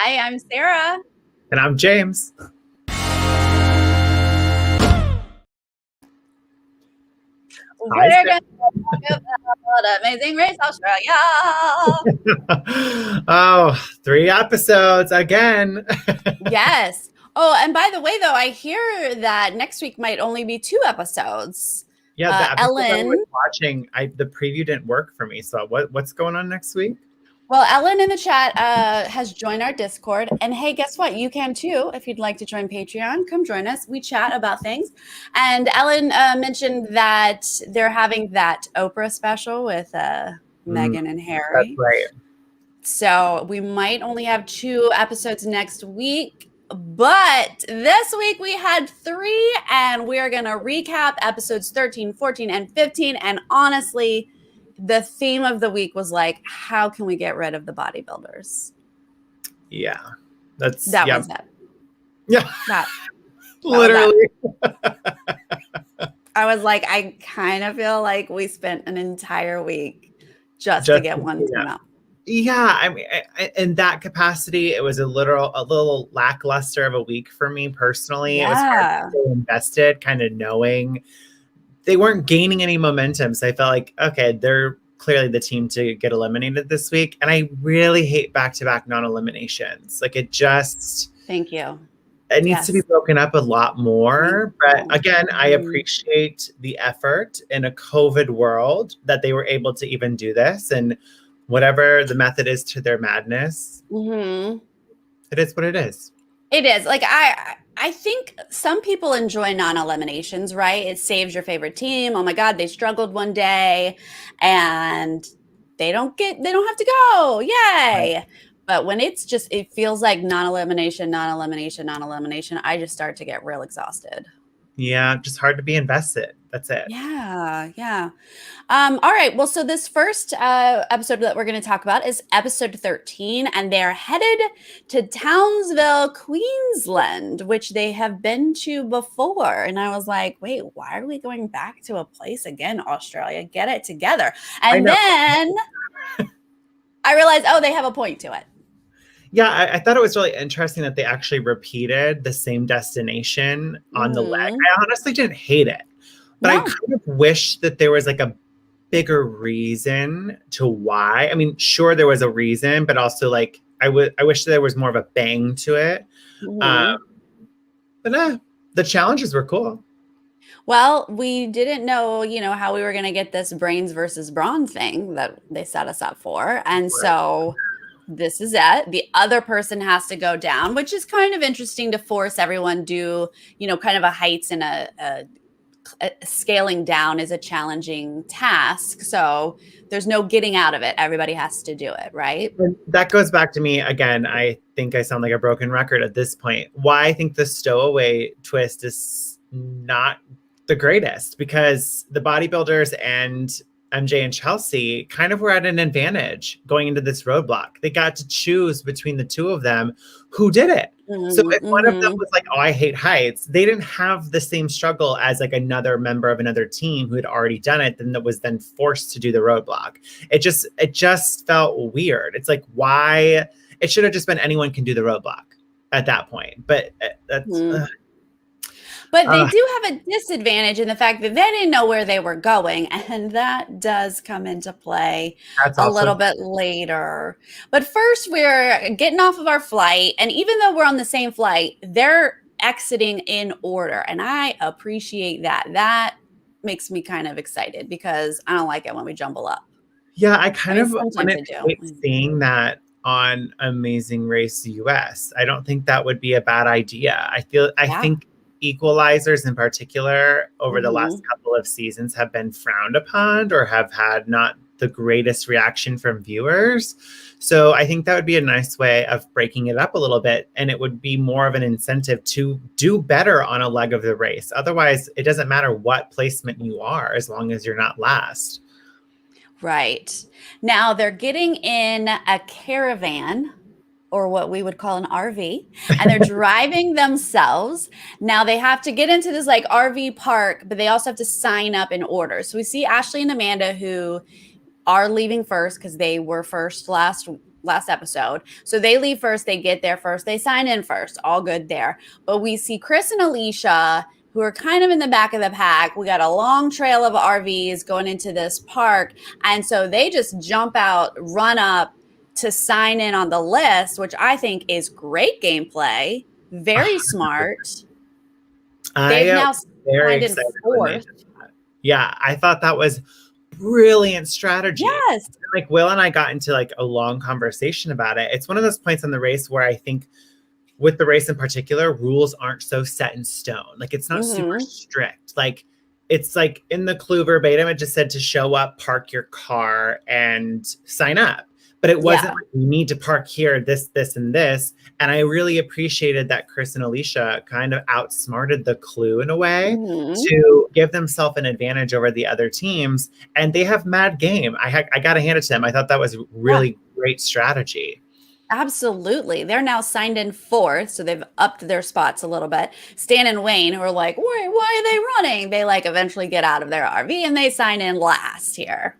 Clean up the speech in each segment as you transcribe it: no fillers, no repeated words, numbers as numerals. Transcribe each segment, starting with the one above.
Hi, I'm Sarah. And I'm James. We're going to talk about Amazing Race Australia. Oh, 3 episodes again. Yes. Oh, and by the way, though, I hear that next week might only be 2 episodes. Yeah, the episode I was Ellen. watching, the preview didn't work for me. So what's going on next week? Well, Ellen in the chat has joined our Discord. And hey, guess what? You can too. If you'd like to join Patreon, come join us. We chat about things. And Ellen mentioned that they're having that Oprah special with Meghan and Harry. That's right. So we might only have 2 episodes next week. But this week we had 3, and we're going to recap episodes 13, 14, and 15. And honestly, the theme of the week was like, how can we get rid of the bodybuilders? Yeah. That was it. Yeah. That Literally. I was like, I kind of feel like we spent an entire week just to get one team out. Yeah, I mean, in that capacity, it was a little lackluster of a week for me personally. Yeah. It was hard to stay invested, kind of knowing they weren't gaining any momentum. So I felt like, okay, they're clearly the team to get eliminated this week. And I really hate back-to-back non-eliminations. Like it just... Thank you. It needs to be broken up a lot more. But again, I appreciate the effort in a COVID world that they were able to even do this. And whatever the method is to their madness, it is what it is. It is. Like I think some people enjoy non-eliminations, right? It saves your favorite team. Oh my God, they struggled one day and they don't have to go. Yay. Right. But when it's just, it feels like non-elimination, I just start to get real exhausted. Yeah, just hard to be invested. That's it. Yeah. All right. Well, so this first episode that we're going to talk about is episode 13, and they're headed to Townsville, Queensland, which they have been to before. And I was like, wait, why are we going back to a place again, Australia? Get it together. And then I realized, oh, they have a point to it. Yeah, I thought it was really interesting that they actually repeated the same destination on the leg. I honestly didn't hate it, but I kind of wish that there was like a bigger reason to why. I mean, sure, there was a reason, but also like I wish there was more of a bang to it. But the challenges were cool. Well, we didn't know, how we were going to get this brains versus brawn thing that they set us up for. And so this is it. The other person has to go down, which is kind of interesting to force everyone do, kind of a heights and a scaling down is a challenging task. So there's no getting out of it. Everybody has to do it, right? And that goes back to me again. I think I sound like a broken record at this point. Why I think the stowaway twist is not the greatest, because the bodybuilders and MJ and Chelsea kind of were at an advantage going into this roadblock. They got to choose between the two of them who did it. So if one of them was like, oh, I hate heights, they didn't have the same struggle as like another member of another team who had already done it, then that was then forced to do the roadblock. It just felt weird. It's like, why? It should have just been anyone can do the roadblock at that point. But that's... But they do have a disadvantage in the fact that they didn't know where they were going. And that does come into play a little bit later. But first, we're getting off of our flight. And even though we're on the same flight, they're exiting in order. And I appreciate that. That makes me kind of excited because I don't like it when we jumble up. Yeah, I kind of wanted to hate seeing that on Amazing Race US. I don't think that would be a bad idea. I think equalizers in particular over the last couple of seasons have been frowned upon or have had not the greatest reaction from viewers. So I think that would be a nice way of breaking it up a little bit. And it would be more of an incentive to do better on a leg of the race. Otherwise, it doesn't matter what placement you are, as long as you're not last. Right. Now they're getting in a caravan, or what we would call an RV, and they're driving themselves. Now they have to get into this like RV park, but they also have to sign up in order. So we see Ashley and Amanda who are leaving first because they were first last last episode. So they leave first, they get there first, they sign in first, all good there. But we see Chris and Alicia, who are kind of in the back of the pack. We got a long trail of RVs going into this park. And so they just jump out, run up to sign in on the list, which I think is great gameplay. Very smart. They've now very signed in excited when they fourth. did that. Yeah, I thought that was brilliant strategy. Yes. Like Will and I got into like a long conversation about it. It's one of those points in the race where I think with the race in particular, rules aren't so set in stone. Like it's not super strict. Like it's like in the clue verbatim, it just said to show up, park your car, and sign up. But it wasn't like you need to park here, this, and this. And I really appreciated that Chris and Alicia kind of outsmarted the clue in a way to give themselves an advantage over the other teams. And they have mad game. I got to hand it to them. I thought that was really great strategy. Absolutely. They're now signed in fourth, so they've upped their spots a little bit. Stan and Wayne, who are like, wait, why are they running? They like eventually get out of their RV and they sign in last here.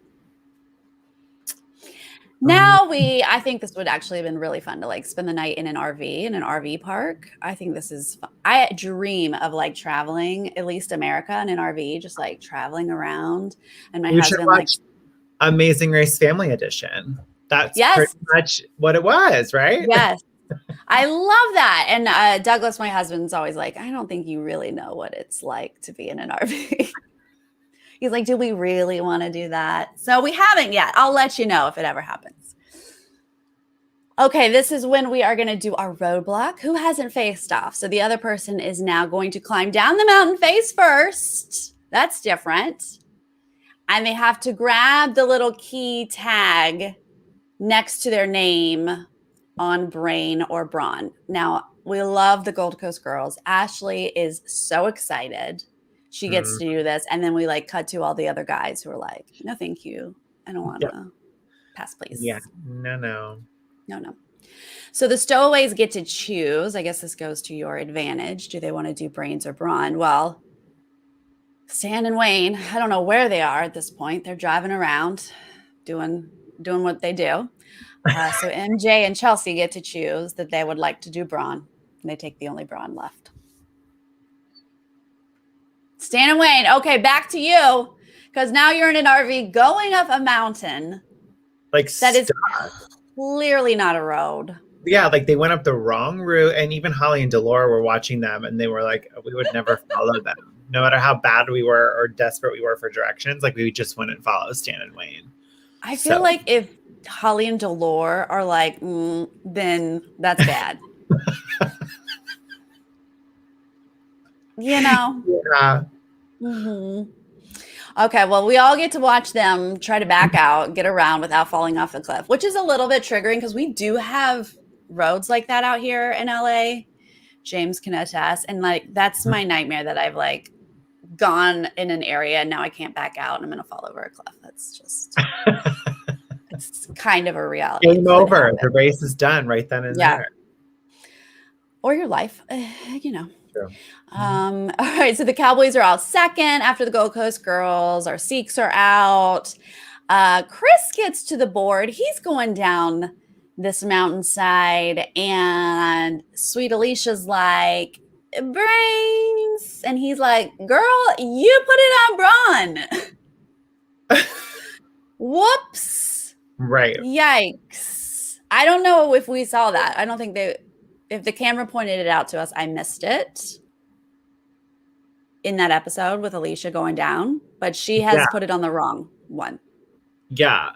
Now I think this would actually have been really fun to like spend the night in an RV park. I think this is fun. I dream of like traveling, at least America, in an RV, just like traveling around. And my husband like Amazing Race Family Edition. That's pretty much what it was, right? Yes. I love that. And Douglas, my husband's always like, I don't think you really know what it's like to be in an RV. He's like, do we really want to do that? So we haven't yet. I'll let you know if it ever happens. Okay, this is when we are going to do our roadblock. Who hasn't faced off? So the other person is now going to climb down the mountain face first. That's different. And they have to grab the little key tag next to their name on Brain or Brawn. Now, we love the Gold Coast girls. Ashley is so excited. She gets to do this. And then we like cut to all the other guys who are like, no, thank you. I don't want to pass, please. Yeah. No. So the stowaways get to choose. I guess this goes to your advantage. Do they want to do Brains or Brawn? Well, Stan and Wayne, I don't know where they are at this point. They're driving around doing what they do. So MJ and Chelsea get to choose that they would like to do Brawn. And they take the only Brawn left. Stan and Wayne, okay, back to you. Because now you're in an RV going up a mountain. Like that is clearly not a road. Yeah, like they went up the wrong route. And even Holly and Delora were watching them and they were like, we would never follow them. No matter how bad we were or desperate we were for directions, like we just wouldn't follow Stan and Wayne. I feel like if Holly and Delore are like, then that's bad. You know? Yeah. Okay, well, we all get to watch them try to back out, get around without falling off the cliff, which is a little bit triggering because we do have roads like that out here in LA. James can attest. And like, that's my nightmare that I've like gone in an area and now I can't back out and I'm going to fall over a cliff. That's just, it's kind of a reality. Game over. The race is done right then and there. Or your life, you know. True. All right, so the Cowboys are out second after the Gold Coast girls. Our Sikhs are out. Chris gets to the board. He's going down this mountainside, and sweet Alicia's like, Brains. And he's like, girl, you put it on Brawn. Whoops. Right. Yikes. I don't know if we saw that. I don't think if the camera pointed it out to us, I missed it in that episode with Alicia going down, but she has put it on the wrong one. Yeah.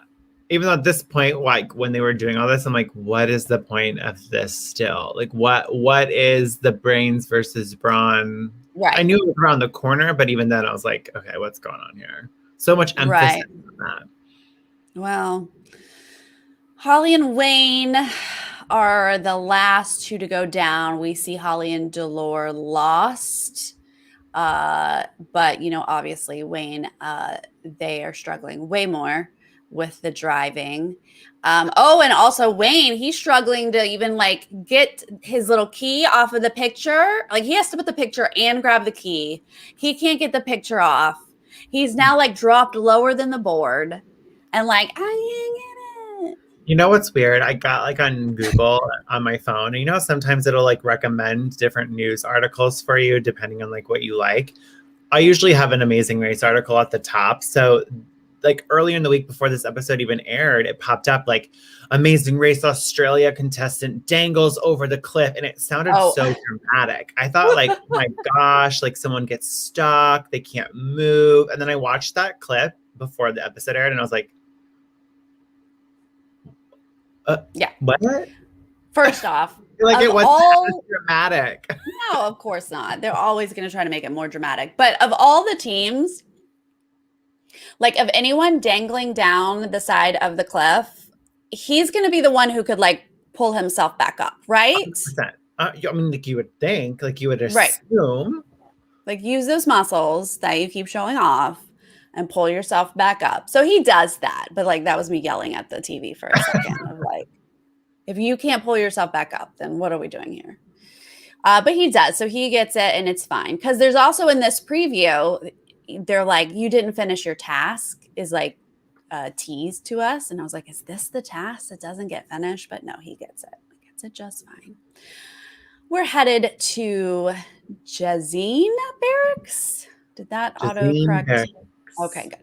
Even though at this point, like when they were doing all this, I'm like, what is the point of this still? Like what is the Brains versus Brawn? Right. I knew it was around the corner, but even then I was like, okay, what's going on here? So much emphasis on that. Well, Holly and Wayne are the last two to go down. We see Holly and Delore lost. But, you know, obviously Wayne, they are struggling way more with the driving. And also Wayne, he's struggling to even like get his little key off of the picture. Like he has to put the picture and grab the key. He can't get the picture off. He's now like dropped lower than the board and like, I can't get it. You know what's weird? I got like on Google on my phone, and you know sometimes it'll like recommend different news articles for you depending on like what you like. I usually have an Amazing Race article at the top. So like earlier in the week before this episode even aired, it popped up like Amazing Race Australia contestant dangles over the cliff, and it sounded Oh. so dramatic. I thought like, oh my gosh, like someone gets stuck, they can't move. And then I watched that clip before the episode aired, and I was like, Yeah. what? First off, Like of it wasn't all, as dramatic. no, of course not. They're always going to try to make it more dramatic. But of all the teams, like of anyone dangling down the side of the cliff, he's going to be the one who could like pull himself back up, right? 100%. I mean, like you would think, like you would Right. assume. Like use those muscles that you keep showing off and pull yourself back up. So he does that. But like that was me yelling at the TV for a second of like, if you can't pull yourself back up, then what are we doing here? But he does. So he gets it and it's fine. Because there's also in this preview, they're like, you didn't finish your task is like teased to us. And I was like, is this the task that doesn't get finished? But no, he gets it. He gets it just fine. We're headed to Jazine Barracks. Did that autocorrect? Barracks. Okay, good.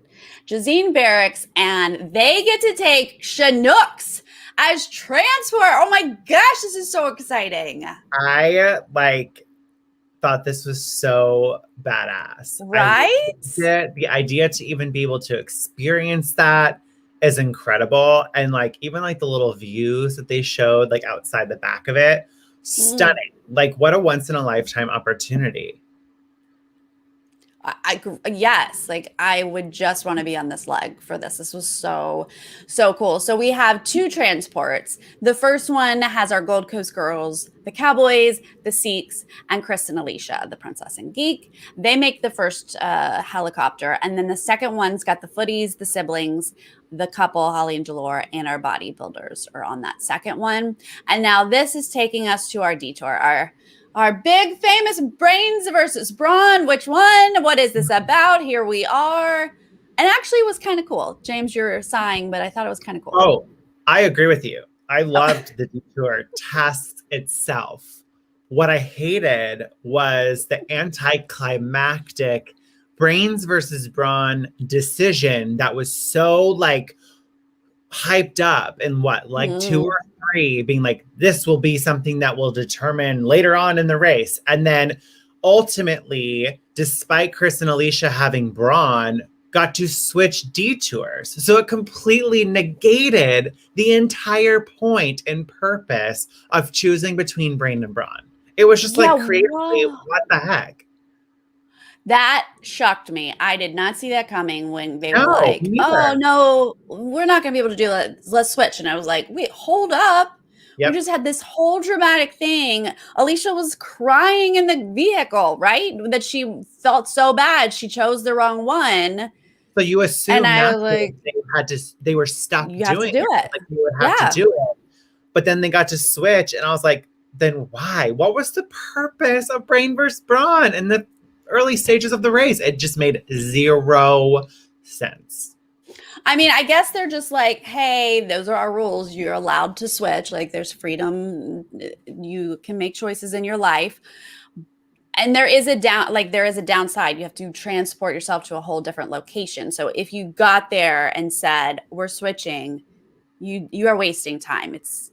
Jazine Barracks, and they get to take Chinooks as transport. Oh my gosh, this is so exciting. I like thought this was so badass. Right? The idea to even be able to experience that is incredible. And like even like the little views that they showed like outside the back of it, stunning. Like what a once in a lifetime opportunity. Yes, like I would just want to be on this leg for this. This was so cool. So we have two transports. The first one has our Gold Coast girls, the Cowboys, the Sikhs, and Chris and Alicia, the Princess and Geek. They make the first helicopter, and then the second one's got the Footies, the siblings, the couple, Holly and Jalore, and our bodybuilders are on that second one. And now this is taking us to our detour, our big famous brains versus brawn. Which one? What is this about? Here we are. And actually it was kind of cool. James, you're sighing, but I thought it was kind of cool. Oh, I agree with you. I loved the detour task itself. What I hated was the anticlimactic brains versus brawn decision that was so like hyped up in what, like 2 or 3 being like, this will be something that will determine later on in the race. And then ultimately, despite Chris and Alicia having brawn, got to switch detours. So it completely negated the entire point and purpose of choosing between brain and brawn. It was just like creatively, what the heck? That shocked me. I did not see that coming when they were like, oh, no, we're not going to be able to do it. Let's switch. And I was like, wait, hold up. Yep. We just had this whole dramatic thing. Alicia was crying in the vehicle, right? That she felt so bad. She chose the wrong one. So you assume and I was like, they were stuck you have doing to do it. Like you would have to do it. But then they got to switch. And I was like, then why? What was the purpose of brain versus brawn in the early stages of the race? It just made 0 sense. I mean, I guess they're just like, hey, those are our rules. You're allowed to switch. Like there's freedom. You can make choices in your life. And there is a downside. You have to transport yourself to a whole different location. So if you got there and said, we're switching, you are wasting time. It's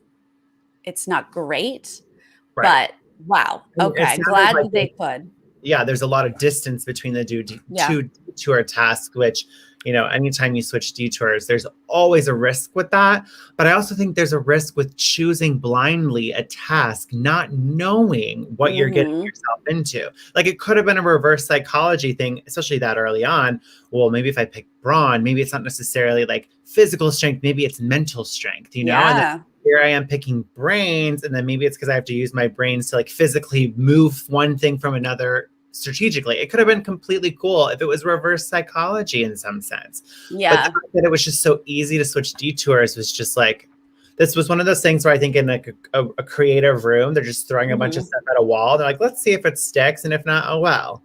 not great, but wow. Okay. Glad like they could. Yeah, there's a lot of distance between the two detour tasks, which, you know, anytime you switch detours, there's always a risk with that. But I also think there's a risk with choosing blindly a task, not knowing what you're getting yourself into. Like it could have been a reverse psychology thing, especially that early on. Well, maybe if I pick brawn, maybe it's not necessarily like physical strength, maybe it's mental strength, you know? Yeah. And then here I am picking brains, and then maybe it's because I have to use my brains to like physically move one thing from another strategically. It could have been completely cool if it was reverse psychology in some sense. Yeah. But the fact that it was just so easy to switch detours was just like, this was one of those things where I think in like a creative room, they're just throwing a bunch of stuff at a wall. They're like, let's see if it sticks. And if not, oh well.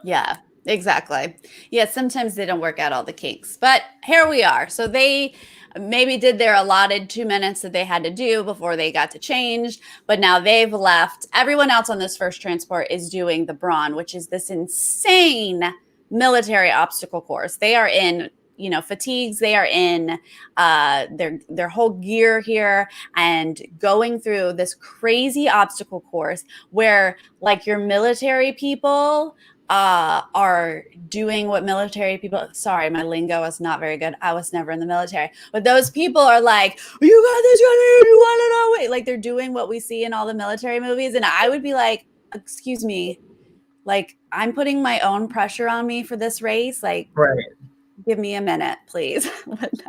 Yeah, exactly. Yeah, sometimes they don't work out all the kinks. But here we are. So they maybe did their allotted 2 minutes that they had to do before they got to change, but now they've left. Everyone else on this first transport is doing the Brawn, which is this insane military obstacle course. They are in, fatigues. They are in their whole gear here and going through this crazy obstacle course where, like, your military people are doing what military people, sorry, my lingo is not very good. I was never in the military, but those people are like, you got this, you want to know it. Like, they're doing what we see in all the military movies. And I would be like, excuse me, like, I'm putting my own pressure on me for this race. Like, right. Give me a minute, please.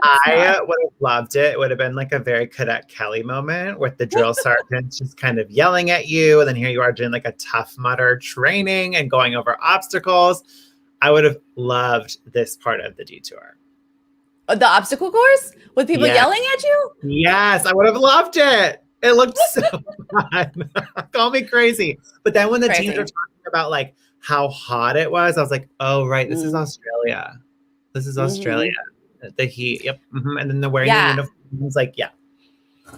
I would have loved it. It would have been like a very Cadet Kelly moment with the drill sergeants just kind of yelling at you. And then here you are doing like a Tough Mudder training and going over obstacles. I would have loved this part of the detour. The obstacle course with people yelling at you? Yes, I would have loved it. It looked so fun. Call me crazy. But then when the teams are talking about like how hot it was, I was like, oh, right, this is Australia. This is Australia. The heat. Yep. And then the wearing the uniforms. Like, yeah.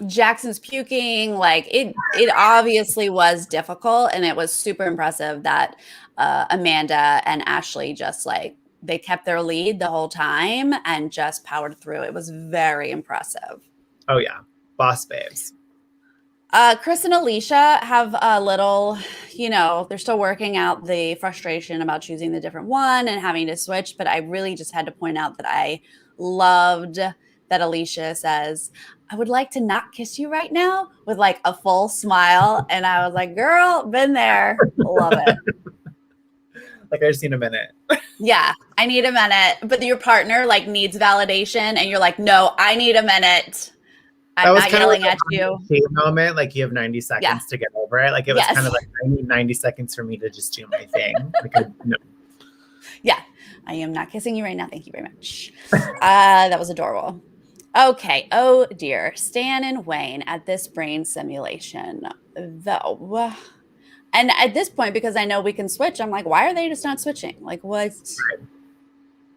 Jackson's puking. Like, it obviously was difficult. And it was super impressive that Amanda and Ashley just like, they kept their lead the whole time and just powered through. It was very impressive. Oh, yeah. Boss babes. Chris and Alicia have a little, they're still working out the frustration about choosing the different one and having to switch. But I really just had to point out that I loved that Alicia says, I would like to not kiss you right now, with like a full smile. And I was like, girl, been there. Love it. Like, I just need a minute. Yeah, I need a minute. But your partner like needs validation. And you're like, no, I need a minute. I'm not yelling at you. Moment, like you have 90 seconds to get over it. Like it was kind of like, I need 90 seconds for me to just do my thing. No. Yeah, I am not kissing you right now. Thank you very much. That was adorable. Okay. Oh dear. Stan and Wayne at this brain simulation, though. And at this point, because I know we can switch, I'm like, why are they just not switching? Like, what? Right.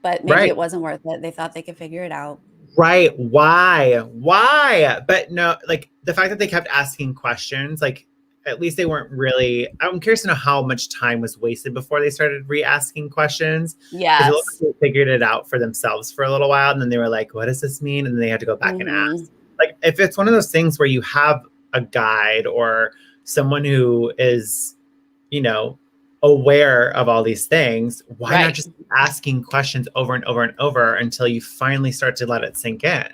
But maybe it wasn't worth it. They thought they could figure it out. Right. Why? But no, like the fact that they kept asking questions, like at least they weren't really, I'm curious to know how much time was wasted before they started re-asking questions. Yes. It looked like they figured it out for themselves for a little while. And then they were like, what does this mean? And then they had to go back and ask. Like if it's one of those things where you have a guide or someone who is, aware of all these things, why not just asking questions over and over and over until you finally start to let it sink in?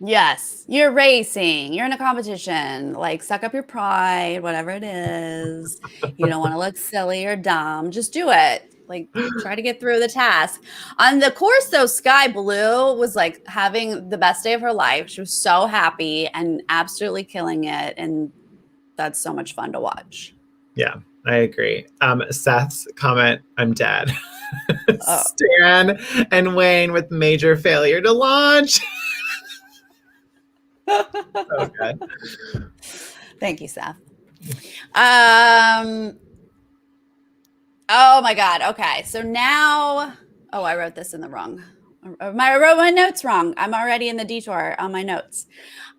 Yes, you're racing, you're in a competition, like suck up your pride, whatever it is. You don't want to look silly or dumb, just do it. Like try to get through the task. On the course though, Sky Blue was like having the best day of her life. She was so happy and absolutely killing it. And that's so much fun to watch. Yeah. I agree. Seth's comment, I'm dead. Stan and Wayne with major failure to launch. So good. Thank you, Seth. Oh my God. Okay. So now, I wrote this in the wrong. I wrote my notes wrong. I'm already in the detour on my notes.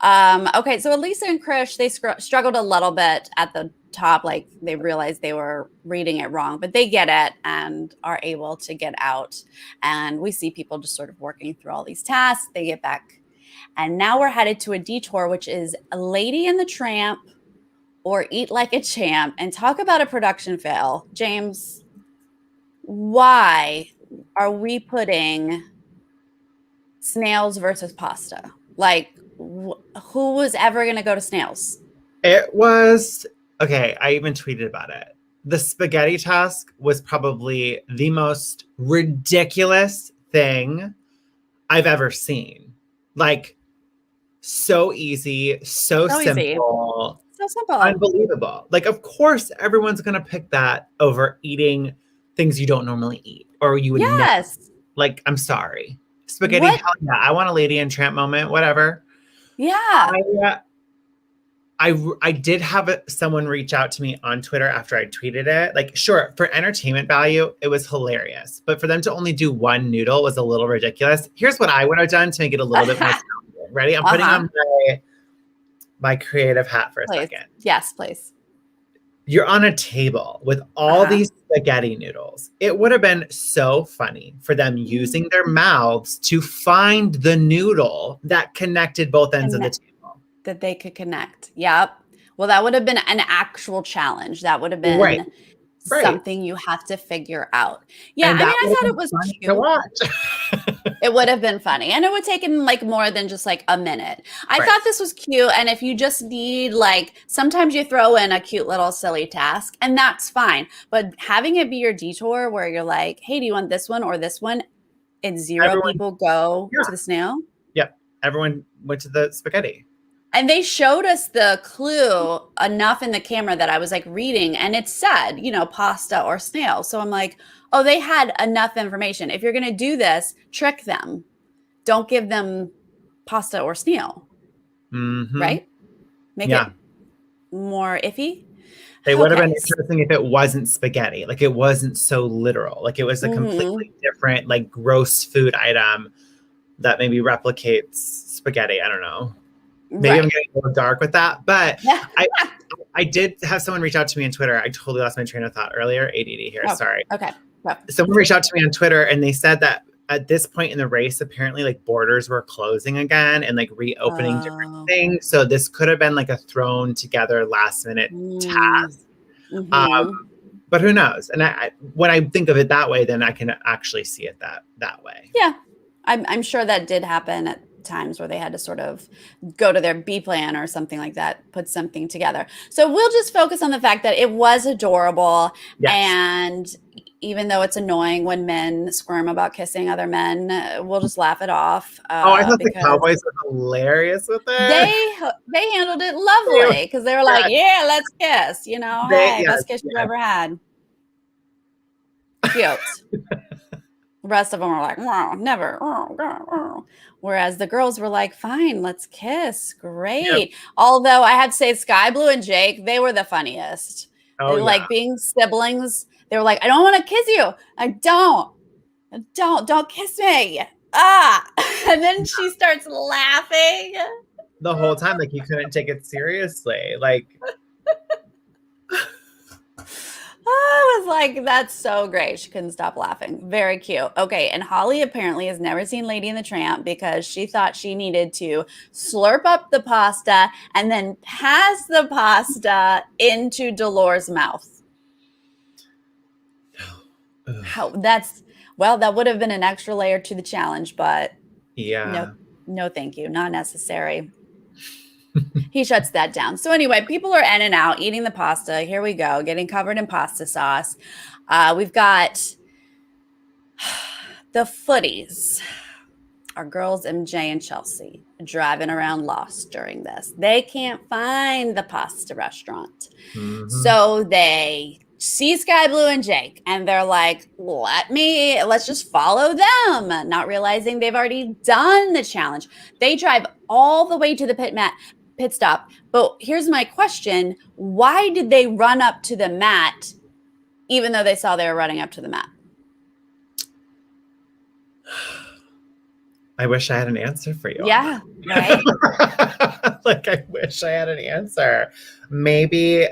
Okay. So Elisa and Krish, they struggled a little bit at the top. Like they realized they were reading it wrong, but they get it and are able to get out. And we see people just sort of working through all these tasks. They get back. And now we're headed to a detour, which is a Lady and the Tramp or Eat Like a Champ. And talk about a production fail. James, why are we putting snails versus pasta? Like, who was ever going to go to snails? It was... Okay, I even tweeted about it. The spaghetti task was probably the most ridiculous thing I've ever seen. Like, so easy, so simple. So simple. Unbelievable. Like, of course, everyone's going to pick that over eating things you don't normally eat. Or you would never. Like, I'm sorry. Spaghetti, hell yeah. I want a Lady and Tramp moment, whatever. Yeah. I did have someone reach out to me on Twitter after I tweeted it. Like, sure, for entertainment value, it was hilarious. But for them to only do one noodle was a little ridiculous. Here's what I would have done to make it a little bit more challenging. Ready? I'm putting on my creative hat for a Please. second. Yes, please. You're on a table with all these spaghetti noodles. It would have been so funny for them using their mouths to find the noodle that connected both ends of the table. That they could connect. Yep. Well, that would have been an actual challenge. That would have been something you have to figure out. Yeah, And I mean, I thought it was cute to watch. It would have been funny. And it would take like more than just like a minute. I thought this was cute. And if you just need like, sometimes you throw in a cute little silly task and that's fine. But having it be your detour where you're like, hey, do you want this one or this one? And everyone, people go to the snail. Yep. Everyone went to the spaghetti. And they showed us the clue enough in the camera that I was like reading and it said, you know, pasta or snail. So I'm like, oh, they had enough information. If you're going to do this, trick them. Don't give them pasta or snail. Mm-hmm. Right? Make it more iffy. They would have been interesting if it wasn't spaghetti. Like it wasn't so literal. Like it was a completely different, like gross food item that maybe replicates spaghetti. I don't know. Maybe I'm getting a little dark with that, but I did have someone reach out to me on Twitter. I totally lost my train of thought earlier. ADD here. Sorry. Okay. Someone reached out to me on Twitter and they said that at this point in the race, apparently like borders were closing again and like reopening different things. So this could have been like a thrown together last minute task. But who knows? And when I think of it that way, then I can actually see it that way. Yeah. I'm sure that did happen at times where they had to sort of go to their B plan or something like that, put something together. So we'll just focus on the fact that it was adorable. Yes. And even though it's annoying when men squirm about kissing other men, we'll just laugh it off. I thought the Cowboys were hilarious with it. They handled it lovely because they were like, yeah, let's kiss, you know, best kiss you've ever had. Cute. The rest of them were like, oh, never. Oh. Whereas the girls were like, fine, let's kiss. Great. Yep. Although I had to say Sky Blue and Jake, they were the funniest. Like being siblings. They were like, I don't want to kiss you. Don't kiss me. And then she starts laughing. The whole time, like you couldn't take it seriously. Like I was like, that's so great. She couldn't stop laughing. Very cute. Okay. And Holly apparently has never seen Lady and the Tramp because she thought she needed to slurp up the pasta and then pass the pasta into Dolores' mouth. That would have been an extra layer to the challenge, but no, thank you. Not necessary. He shuts that down. So anyway, people are in and out eating the pasta. Here we go, getting covered in pasta sauce. We've got the footies, our girls MJ and Chelsea, driving around lost during this. They can't find the pasta restaurant. So they see Sky Blue and Jake and they're like, let's just follow them, not realizing they've already done the challenge. They drive all the way to the pit stop. But here's my question. Why did they run up to the mat even though they saw they were running up to the mat? I wish I had an answer for you. Yeah, right? Like, I wish I had an answer. Maybe,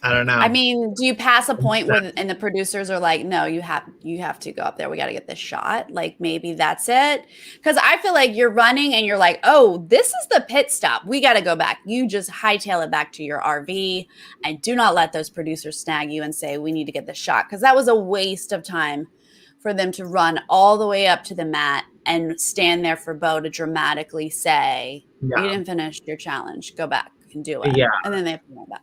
I don't know. I mean, do you pass a point where and the producers are like, no, you have to go up there. We got to get this shot. Like maybe that's it. Because I feel like you're running and you're like, oh, this is the pit stop. We got to go back. You just hightail it back to your RV and do not let those producers snag you and say, we need to get this shot. Because that was a waste of time for them to run all the way up to the mat and stand there for Bo to dramatically say, you didn't finish your challenge. Go back and do it. Yeah. And then they have to go back.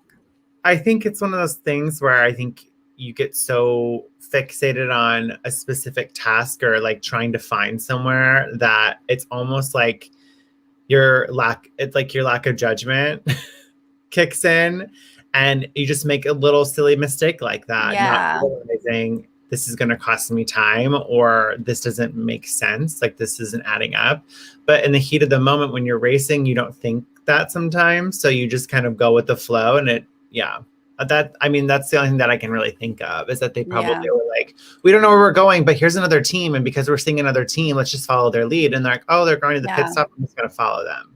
I think it's one of those things where I think you get so fixated on a specific task or like trying to find somewhere that it's almost like your lack of judgment kicks in and you just make a little silly mistake like that. Not realizing this is going to cost me time or this doesn't make sense. Like this isn't adding up. But in the heat of the moment when you're racing, you don't think that sometimes. So you just kind of go with the flow and That's the only thing that I can really think of, is that they probably Yeah. were like, we don't know where we're going, but here's another team, and because we're seeing another team, let's just follow their lead. And they're like, oh, they're going to the pit Yeah. stop, I'm just going to follow them.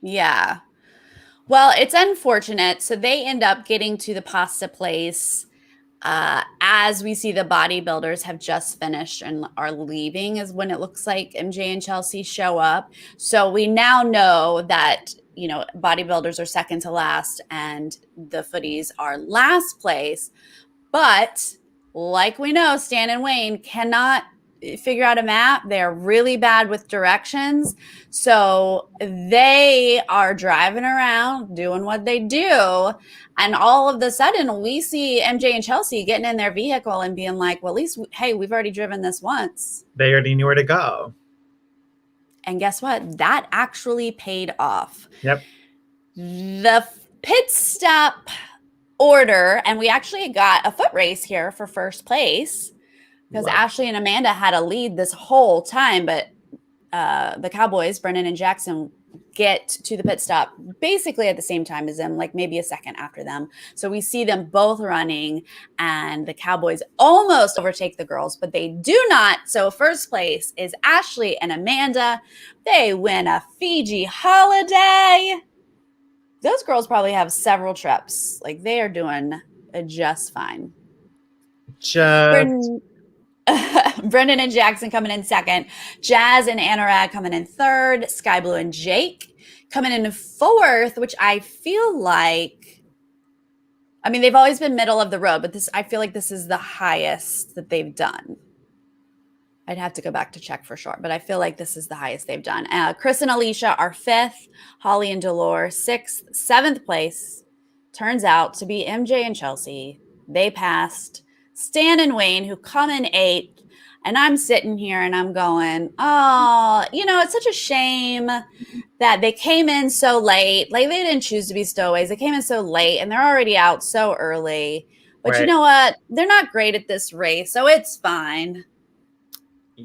Yeah. Well, it's unfortunate. So they end up getting to the pasta place as we see the bodybuilders have just finished and are leaving, is when it looks like MJ and Chelsea show up. So we now know that, you know, bodybuilders are second to last and the footies are last place. But like we know, Stan and Wayne cannot figure out a map. They're really bad with directions. So they are driving around doing what they do. And all of a sudden, we see MJ and Chelsea getting in their vehicle and being like, well, at least, hey, we've already driven this once. They already knew where to go. And guess what? That actually paid off. Yep. The pit stop order, and we actually got a foot race here for first place, because Wow. Ashley and Amanda had a lead this whole time, but the Cowboys, Brennan and Jackson, get to the pit stop basically at the same time as them, like maybe a second after them. So we see them both running, and the Cowboys almost overtake the girls, but they do not. So first place is Ashley and Amanda. They win a Fiji holiday. Those girls probably have several trips. Like, they are doing just fine. Brendan and Jackson coming in second. Jazz and Anurag coming in third. Sky Blue and Jake coming in fourth, which I feel like, I mean, they've always been middle of the road, but I feel like this is the highest that they've done. I'd have to go back to check for sure, but I feel like this is the highest they've done. Chris and Alicia are fifth. Holly and Delore sixth. Seventh place turns out to be MJ and Chelsea. They passed Stan and Wayne, who come in eighth. And I'm sitting here and I'm going, oh, you know, it's such a shame that they came in so late. Like, they didn't choose to be stowaways. They came in so late and they're already out so early. But You know what? They're not great at this race, so it's fine.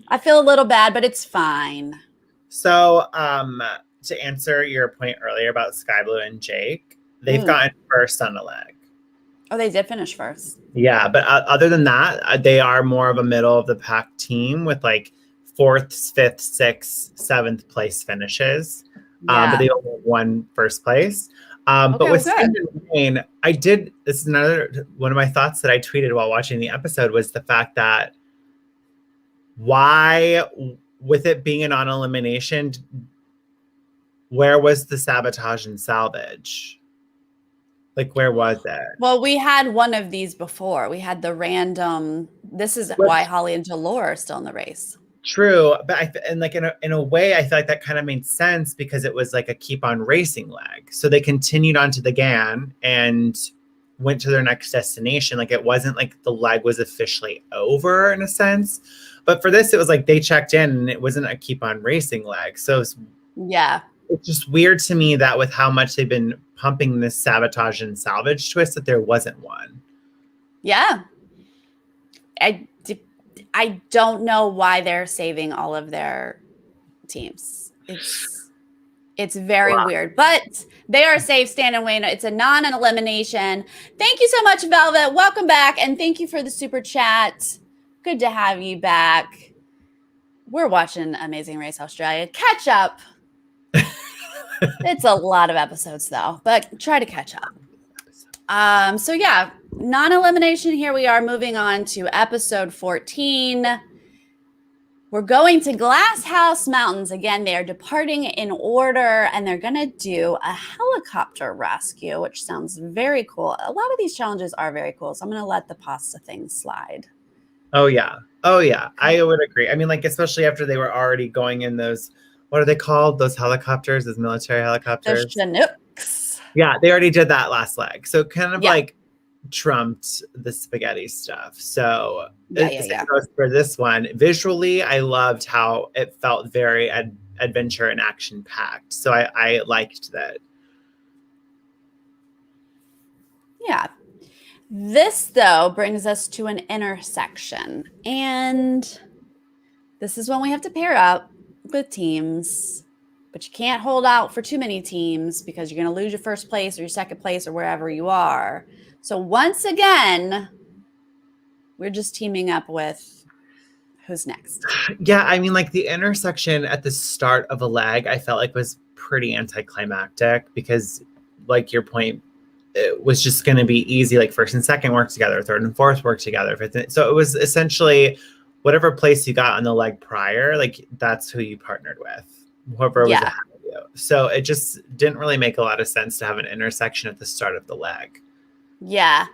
I feel a little bad, but it's fine. So, to answer your point earlier about Sky Blue and Jake, they've gotten first on the leg. Oh, they did finish first. Yeah, but other than that, they are more of a middle of the pack team with like fourth, fifth, sixth, seventh place finishes. Yeah. But they only won first place. But with Stan and Wayne, this is another one of my thoughts that I tweeted while watching the episode, was the fact that why, with it being a non-elimination, where was the sabotage and salvage? Like, where was it? Well, we had one of these before. We had the random. This is why Holly and Delore are still in the race. True, but in a way, I feel like that kind of made sense, because it was like a keep on racing leg. So they continued on to the GAN and went to their next destination. Like, it wasn't like the leg was officially over in a sense. But for this, it was like they checked in and it wasn't a keep on racing leg. So it's just weird to me that with how much they've been pumping this sabotage and salvage twist, that there wasn't one. Yeah. I don't know why they're saving all of their teams. It's very weird, but they are safe, Stan and Wayne. It's a non-elimination. Thank you so much, Velvet. Welcome back, and thank you for the super chat. Good to have you back. We're watching Amazing Race Australia. Catch up. It's a lot of episodes, though, but try to catch up. So yeah, non-elimination. Here we are moving on to episode 14. We're going to Glass House Mountains. Again, they are departing in order, and they're going to do a helicopter rescue, which sounds very cool. A lot of these challenges are very cool, so I'm going to let the pasta thing slide. Oh, yeah. I would agree. I mean, like, especially after they were already going in those, what are they called? Those helicopters, those military helicopters? The Chinooks. Yeah, they already did that last leg. So kind of like trumped the spaghetti stuff. So for this one, visually, I loved how it felt very adventure and action packed. So I liked that. Yeah. This, though, brings us to an intersection. And this is when we have to pair up with teams but you can't hold out for too many teams because you're going to lose your first place or your second place or wherever you are. So once again, we're just teaming up with who's next. Yeah, I mean, like the intersection at the start of a leg, I felt like was pretty anticlimactic because, like your point, it was just going to be easy. Like first and second work together, third and fourth work together. So it was essentially whatever place you got on the leg prior, like that's who you partnered with, whoever was ahead of you. So it just didn't really make a lot of sense to have an intersection at the start of the leg. Yeah.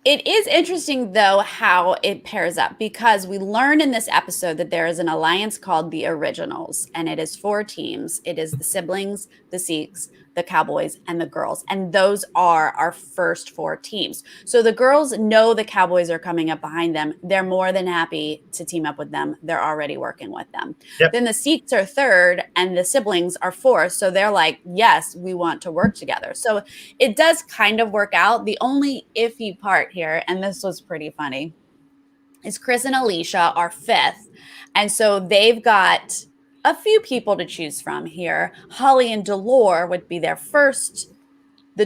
It is interesting, though, how it pairs up because we learn in this episode that there is an alliance called the Originals, and it is 4 teams. It is the siblings, the Sikhs, the Cowboys, and the girls. And those are our first 4 teams. So the girls know the Cowboys are coming up behind them. They're more than happy to team up with them. They're already working with them. Yep. Then the Sikhs are 3rd, and the siblings are 4th. So they're like, yes, we want to work together. So it does kind of work out. The only iffy part here, and this was pretty funny, is Chris and Alicia are 5th. And so they've got a few people to choose from here. Holly and Delore would be the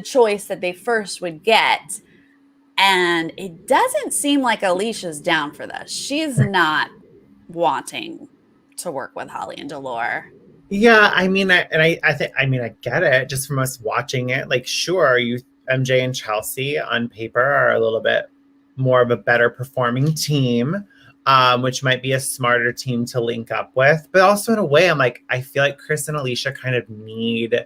choice that they first would get. And it doesn't seem like Alicia's down for this. She's not wanting to work with Holly and Delore. Yeah, I mean, I get it just from us watching it. Like, sure, MJ and Chelsea on paper are a little bit more of a better performing team, which might be a smarter team to link up with. But also in a way, I'm like, I feel like Chris and Alicia kind of need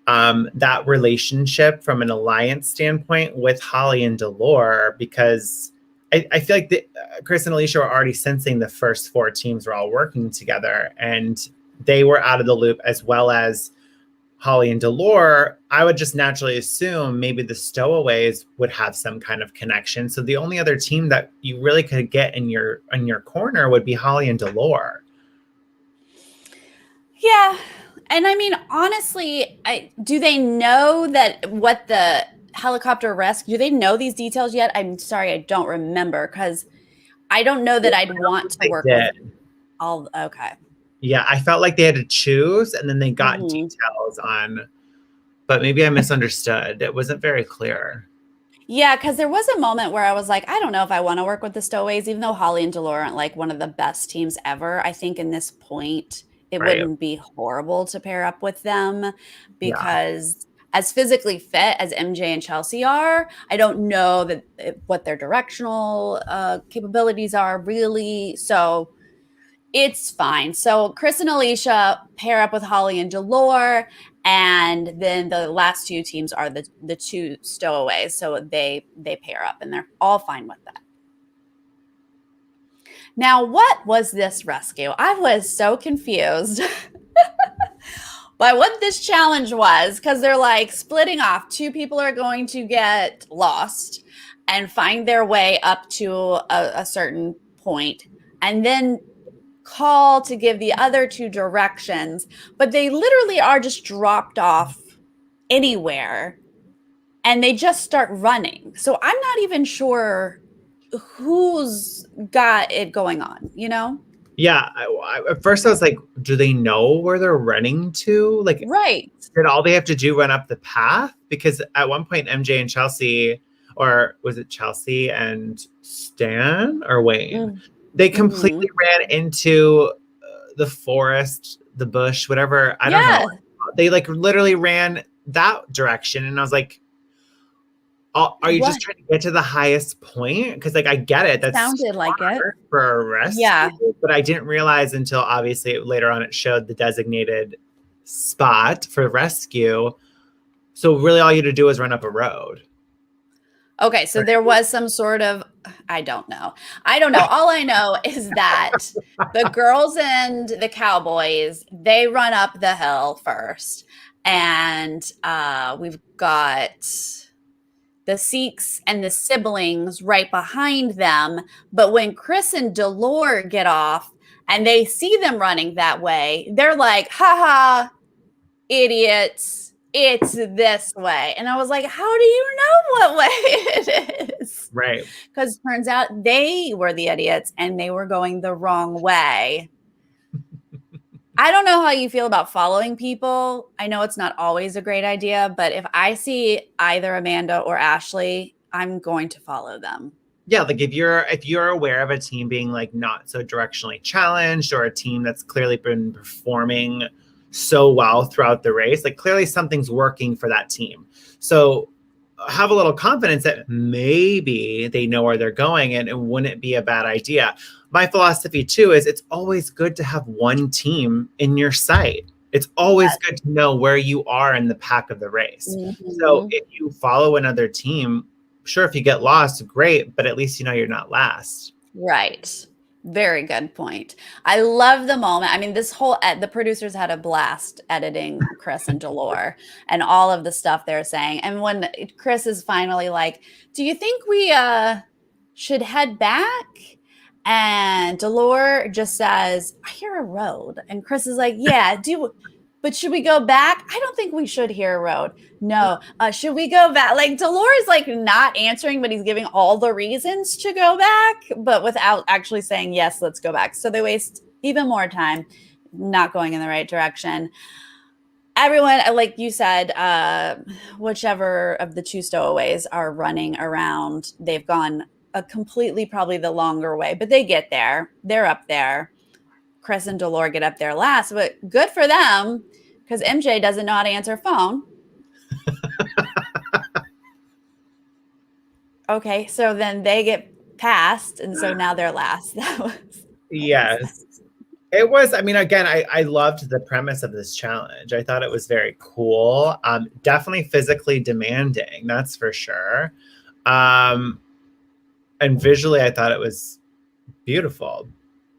that relationship from an alliance standpoint with Holly and Delore, because I feel like Chris and Alicia were already sensing the first 4 teams were all working together, and they were out of the loop, as well as Holly and Delore. I would just naturally assume maybe the Stowaways would have some kind of connection. So the only other team that you really could get in your corner would be Holly and Delore. Yeah. And I mean, honestly, do they know that what the helicopter rescue, do they know these details yet? I'm sorry, I don't remember because I don't know that I'd want to work with all. Okay. Yeah, I felt like they had to choose and then they got details on, but maybe I misunderstood. It wasn't very clear. Yeah, because there was a moment where I was like, I don't know if I want to work with the Stowaways, even though Holly and Delore aren't like one of the best teams ever. I think in this point, it wouldn't be horrible to pair up with them because as physically fit as MJ and Chelsea are, I don't know that what their directional capabilities are really. So it's fine. So Chris and Alicia pair up with Holly and Delore, and then the last 2 teams are the 2 Stowaways. So they pair up, and they're all fine with that. Now, what was this rescue? I was so confused by what this challenge was, because they're like splitting off. 2 people are going to get lost and find their way up to a certain point, and then call to give the other 2 directions, but they literally are just dropped off anywhere and they just start running. So I'm not even sure who's got it going on, you know? Yeah. At first I was like, do they know where they're running to? Like, right. Did all they have to do run up the path? Because at one point, MJ and Chelsea, or was it Chelsea and Stan or Wayne? They completely ran into the forest, the bush, whatever. I don't know. They like literally ran that direction. And I was like, are you just trying to get to the highest point? Because like, I get it. That sounded like it for a rescue. Yeah. But I didn't realize until obviously later on it showed the designated spot for rescue. So really all you had to do was run up a road. Okay, so there was some sort of, I don't know. All I know is that the girls and the Cowboys, they run up the hill first. And we've got the Sikhs and the siblings right behind them. But when Chris and Delore get off and they see them running that way, they're like, haha, idiots. It's this way. And I was like, how do you know what way it is? Right. Because it turns out they were the idiots and they were going the wrong way. I don't know how you feel about following people. I know it's not always a great idea, but if I see either Amanda or Ashley, I'm going to follow them. Yeah, like if you're aware of a team being like not so directionally challenged, or a team that's clearly been performing so well throughout the race, like clearly something's working for that team. So have a little confidence that maybe they know where they're going, and it wouldn't be a bad idea. My philosophy too is it's always good to have one team in your sight. It's always good to know where you are in the pack of the race. So Mhm. if you follow another team, sure, if you get lost, great, but at least you know you're not last. Right. Very good point. I love the moment. I mean, the producers had a blast editing Chris and Delore and all of the stuff they're saying. And when Chris is finally like, "Do you think we should head back?" And Delore just says, "I hear a road." And Chris is like, "Yeah, but should we go back? I don't think we should hear a road. No, should we go back?" Like Dolores, like not answering, but he's giving all the reasons to go back, but without actually saying yes, let's go back. So they waste even more time not going in the right direction. Everyone, like you said, whichever of the two stowaways are running around, they've gone a completely probably the longer way, but they get there. They're up there. Chris and Delore get up there last, but good for them because MJ doesn't know how to answer a phone. Okay, so then they get passed, and so now they're last. That was Yes. It was, I mean, again, I loved the premise of this challenge. I thought it was very cool. Definitely physically demanding, that's for sure. Um, and visually, I thought it was beautiful.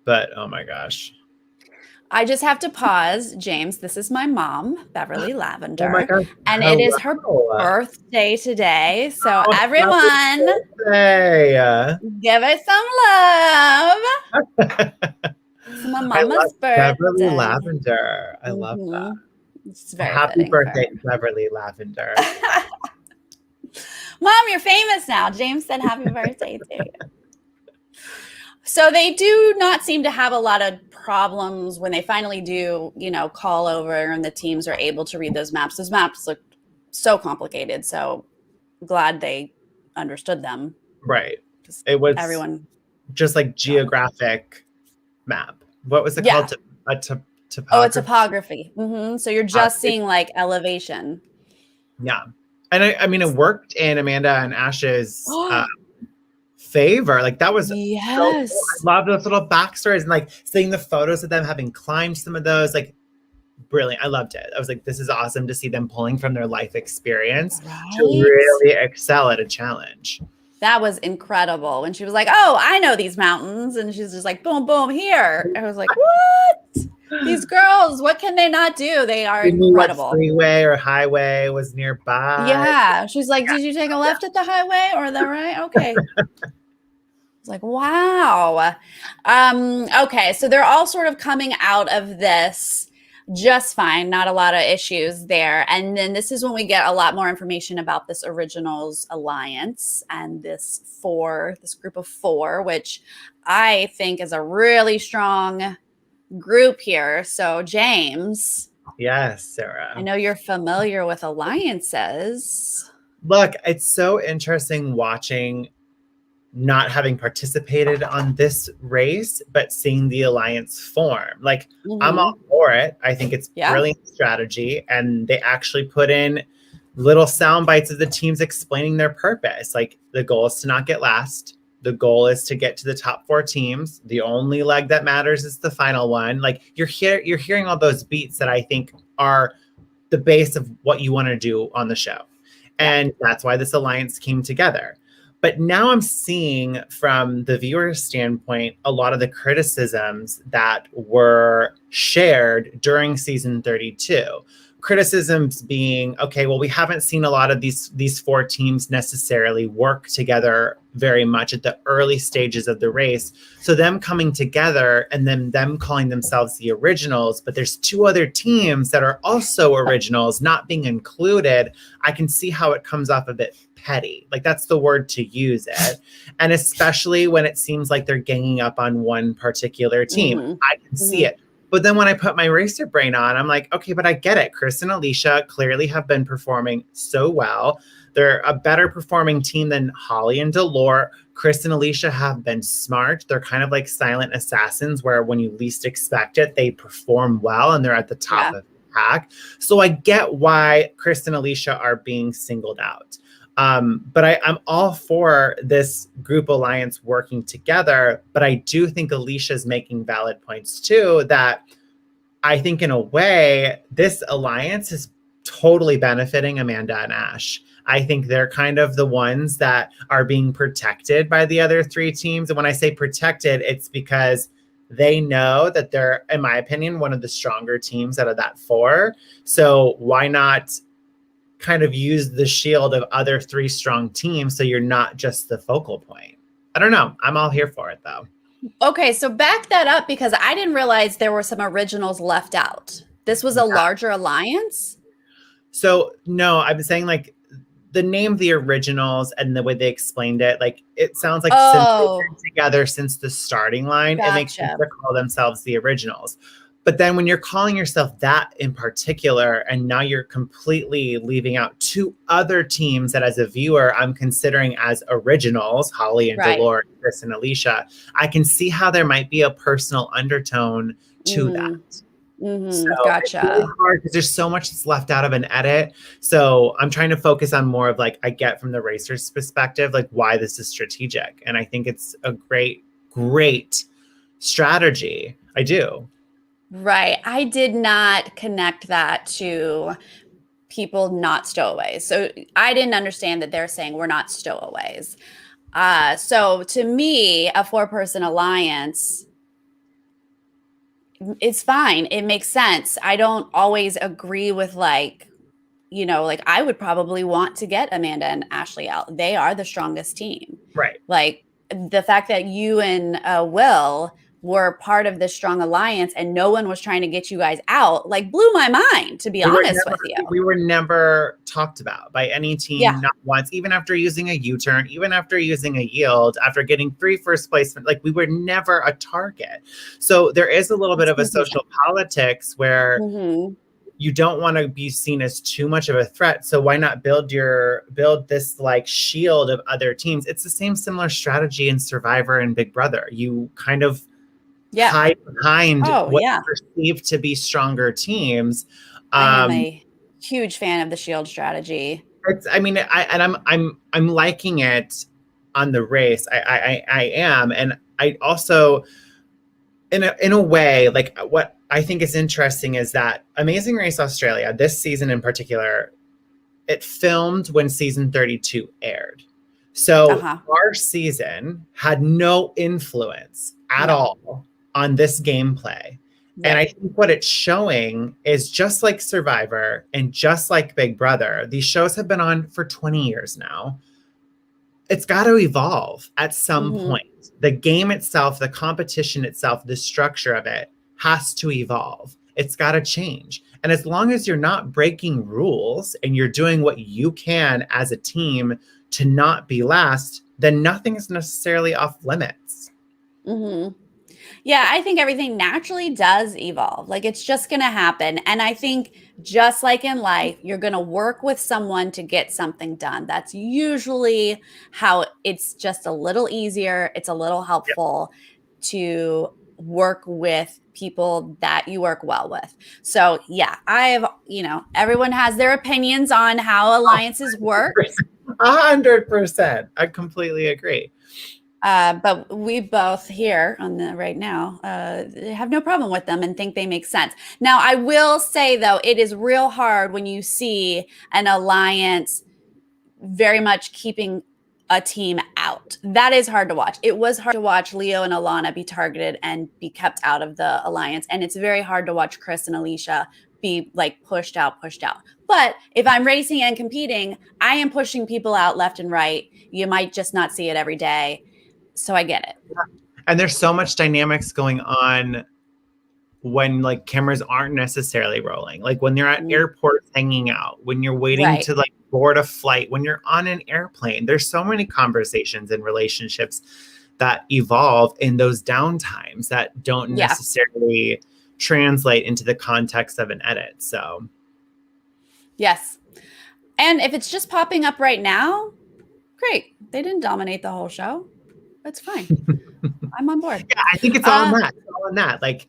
But oh my gosh. I just have to pause, James. This is my mom, Beverly Oh my Lavender, gosh. and it is her Hello. birthday today. So Oh, happy everyone, birthday. give her some love. It's my I love mama's Beverly birthday. Lavender. I love that. Mhm. It's very Happy fitting for birthday, her. Beverly Lavender. Mom, you're famous now. James said happy birthday to you. So they do not seem to have a lot of problems when they finally do, call over and the teams are able to read those maps. Those maps look so complicated. So glad they understood them Right. because It was everyone just like got it. geographic map. What was it Yeah. called? A Oh, a topography? topography. So you're just It- seeing like elevation. yeah. And I mean, it worked in Amanda and Ash's Oh, favor. Like that was so cool. yes. I love those little backstories and like seeing the photos of them having climbed some of those. Like brilliant. I loved it. I was like, this is awesome to see them pulling from their life experience to Right. really excel at a challenge. That was incredible when she was like, "Oh, I know these mountains." And she's just like, boom, boom, here. I was like, what? These girls, what can they not do? They are They knew what incredible. freeway or highway was nearby. Yeah. She's like, "Did you take a left at the highway or the right?" Okay. It's like, wow. Okay, so they're all sort of coming out of this just fine, not a lot of issues there. And then this is when we get a lot more information about this Originals Alliance and this group of four, which I think is a really strong group here. So, James, Yes, I Sarah. know you're familiar with alliances. Look, it's so interesting watching, not having participated on this race, but seeing the alliance form. Like, I'm all Hmm. for it. I think it's Yeah. brilliant strategy. And they actually put in little sound bites of the teams explaining their purpose. Like, the goal is to not get last. The goal is to get to the top four teams. The only leg that matters is the final one. Like, you're hearing all those beats that I think are the base of what you want to do on the show. Yeah. And that's why this alliance came together. But now I'm seeing from the viewer standpoint a lot of the criticisms that were shared during season 32. Criticisms being, okay, well, we haven't seen a lot of these four teams necessarily work together very much at the early stages of the race. So them coming together and then them calling themselves the Originals, but there's two other teams that are also Originals not being included. I can see how it comes off a bit petty. Like, that's the word to use it. And especially when it seems like they're ganging up on one particular team. Hmm. I can see it. But then when I put my racer brain on, I'm like, okay, but I get it. Chris and Alicia clearly have been performing so well. They're a better performing team than Holly and Delore. Chris and Alicia have been smart. They're kind of like silent assassins where when you least expect it, they perform well and they're at the top of the pack. So I get why Chris and Alicia are being singled out. But I'm all for this group alliance working together. But I do think Alicia's making valid points too, that I think in a way, this alliance is totally benefiting Amanda and Ash. I think they're kind of the ones that are being protected by the other three teams. And when I say protected, it's because they know that they're, in my opinion, one of the stronger teams out of that four. So why not kind of use the shield of other three strong teams so you're not just the focal point? I don't know. I'm all here for it, though. Okay, so back that up because I didn't realize there were some originals left out. This was a larger alliance? So, no, I'm saying like the name The Originals and the way they explained it, like it sounds like since they've been together since the starting line, it makes sense to call themselves The Originals. But then when you're calling yourself that in particular, and now you're completely leaving out two other teams that as a viewer, I'm considering as originals, Holly and Delore, Chris and Alicia, I can see how there might be a personal undertone to that. So gotcha. It's really hard because there's so much that's left out of an edit. So I'm trying to focus on more of like, I get from the racer's perspective, like why this is strategic. And I think it's a great, great strategy. I do. Right. I did not connect that to people not stowaways. So I didn't understand that they're saying we're not stowaways. So to me, a 4-person alliance, it's fine. It makes sense. I don't always agree with like, you know, like I would probably want to get Amanda and Ashley out. They are the strongest team. Right. Like the fact that you and Will were part of this strong alliance and no one was trying to get you guys out, like blew my mind, to be honest with you. We were never talked about by any team, not once, even after using a U-turn, even after using a yield, after getting 3 first placement, like we were never a target. So there is a little bit of a social politics where you don't want to be seen as too much of a threat. So why not build this like shield of other teams? It's the same similar strategy in Survivor and Big Brother. You kind of hide behind what's perceived to be stronger teams. I'm a huge fan of the shield strategy. I'm liking it on the race. I am, and I also, in a way, like what I think is interesting is that Amazing Race Australia, this season in particular, it filmed when season 32 aired. So our season had no influence at all on this gameplay. And I think what it's showing is just like Survivor and just like Big Brother, these shows have been on for 20 years now. It's got to evolve at some point. The game itself, the competition itself, the structure of it has to evolve. It's got to change. And as long as you're not breaking rules and you're doing what you can as a team to not be last, then nothing is necessarily off limits. Yeah, I think everything naturally does evolve. Like it's just going to happen. And I think just like in life, you're going to work with someone to get something done. That's usually how it's just a little easier. It's a little helpful to work with people that you work well with. So yeah, everyone has their opinions on how alliances work. 100%. I completely agree. But we both here on the right now have no problem with them and think they make sense. Now, I will say, though, it is real hard when you see an alliance very much keeping a team out. That is hard to watch. It was hard to watch Leo and Alana be targeted and be kept out of the alliance. And it's very hard to watch Chris and Alicia be like pushed out. But if I'm racing and competing, I am pushing people out left and right. You might just not see it every day. So I get it. And there's so much dynamics going on when like cameras aren't necessarily rolling. Like when you're at airports hanging out, when you're waiting to like board a flight, when you're on an airplane, there's so many conversations and relationships that evolve in those downtimes that don't necessarily translate into the context of an edit. So Yes. And if it's just popping up right now, great. They didn't dominate the whole show. That's fine. I'm on board. yeah, I think it's all on that. It's all on that. Like,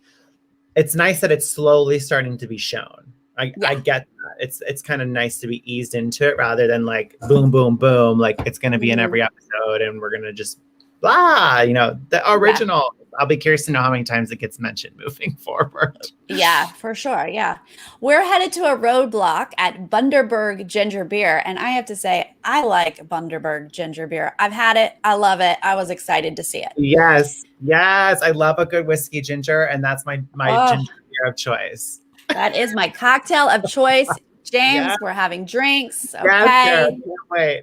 it's nice that it's slowly starting to be shown. I get that. It's kind of nice to be eased into it rather than like boom, boom, boom. Like it's going to be in every episode and we're going to just blah, the original. Yeah. I'll be curious to know how many times it gets mentioned moving forward. Yeah, for sure. Yeah. We're headed to a roadblock at Bundaberg Ginger Beer. And I have to say, I like Bundaberg Ginger Beer. I've had it. I love it. I was excited to see it. Yes. I love a good whiskey ginger. And that's my ginger beer of choice. That is my cocktail of choice. James, we're having drinks. Okay. Yes, can't wait.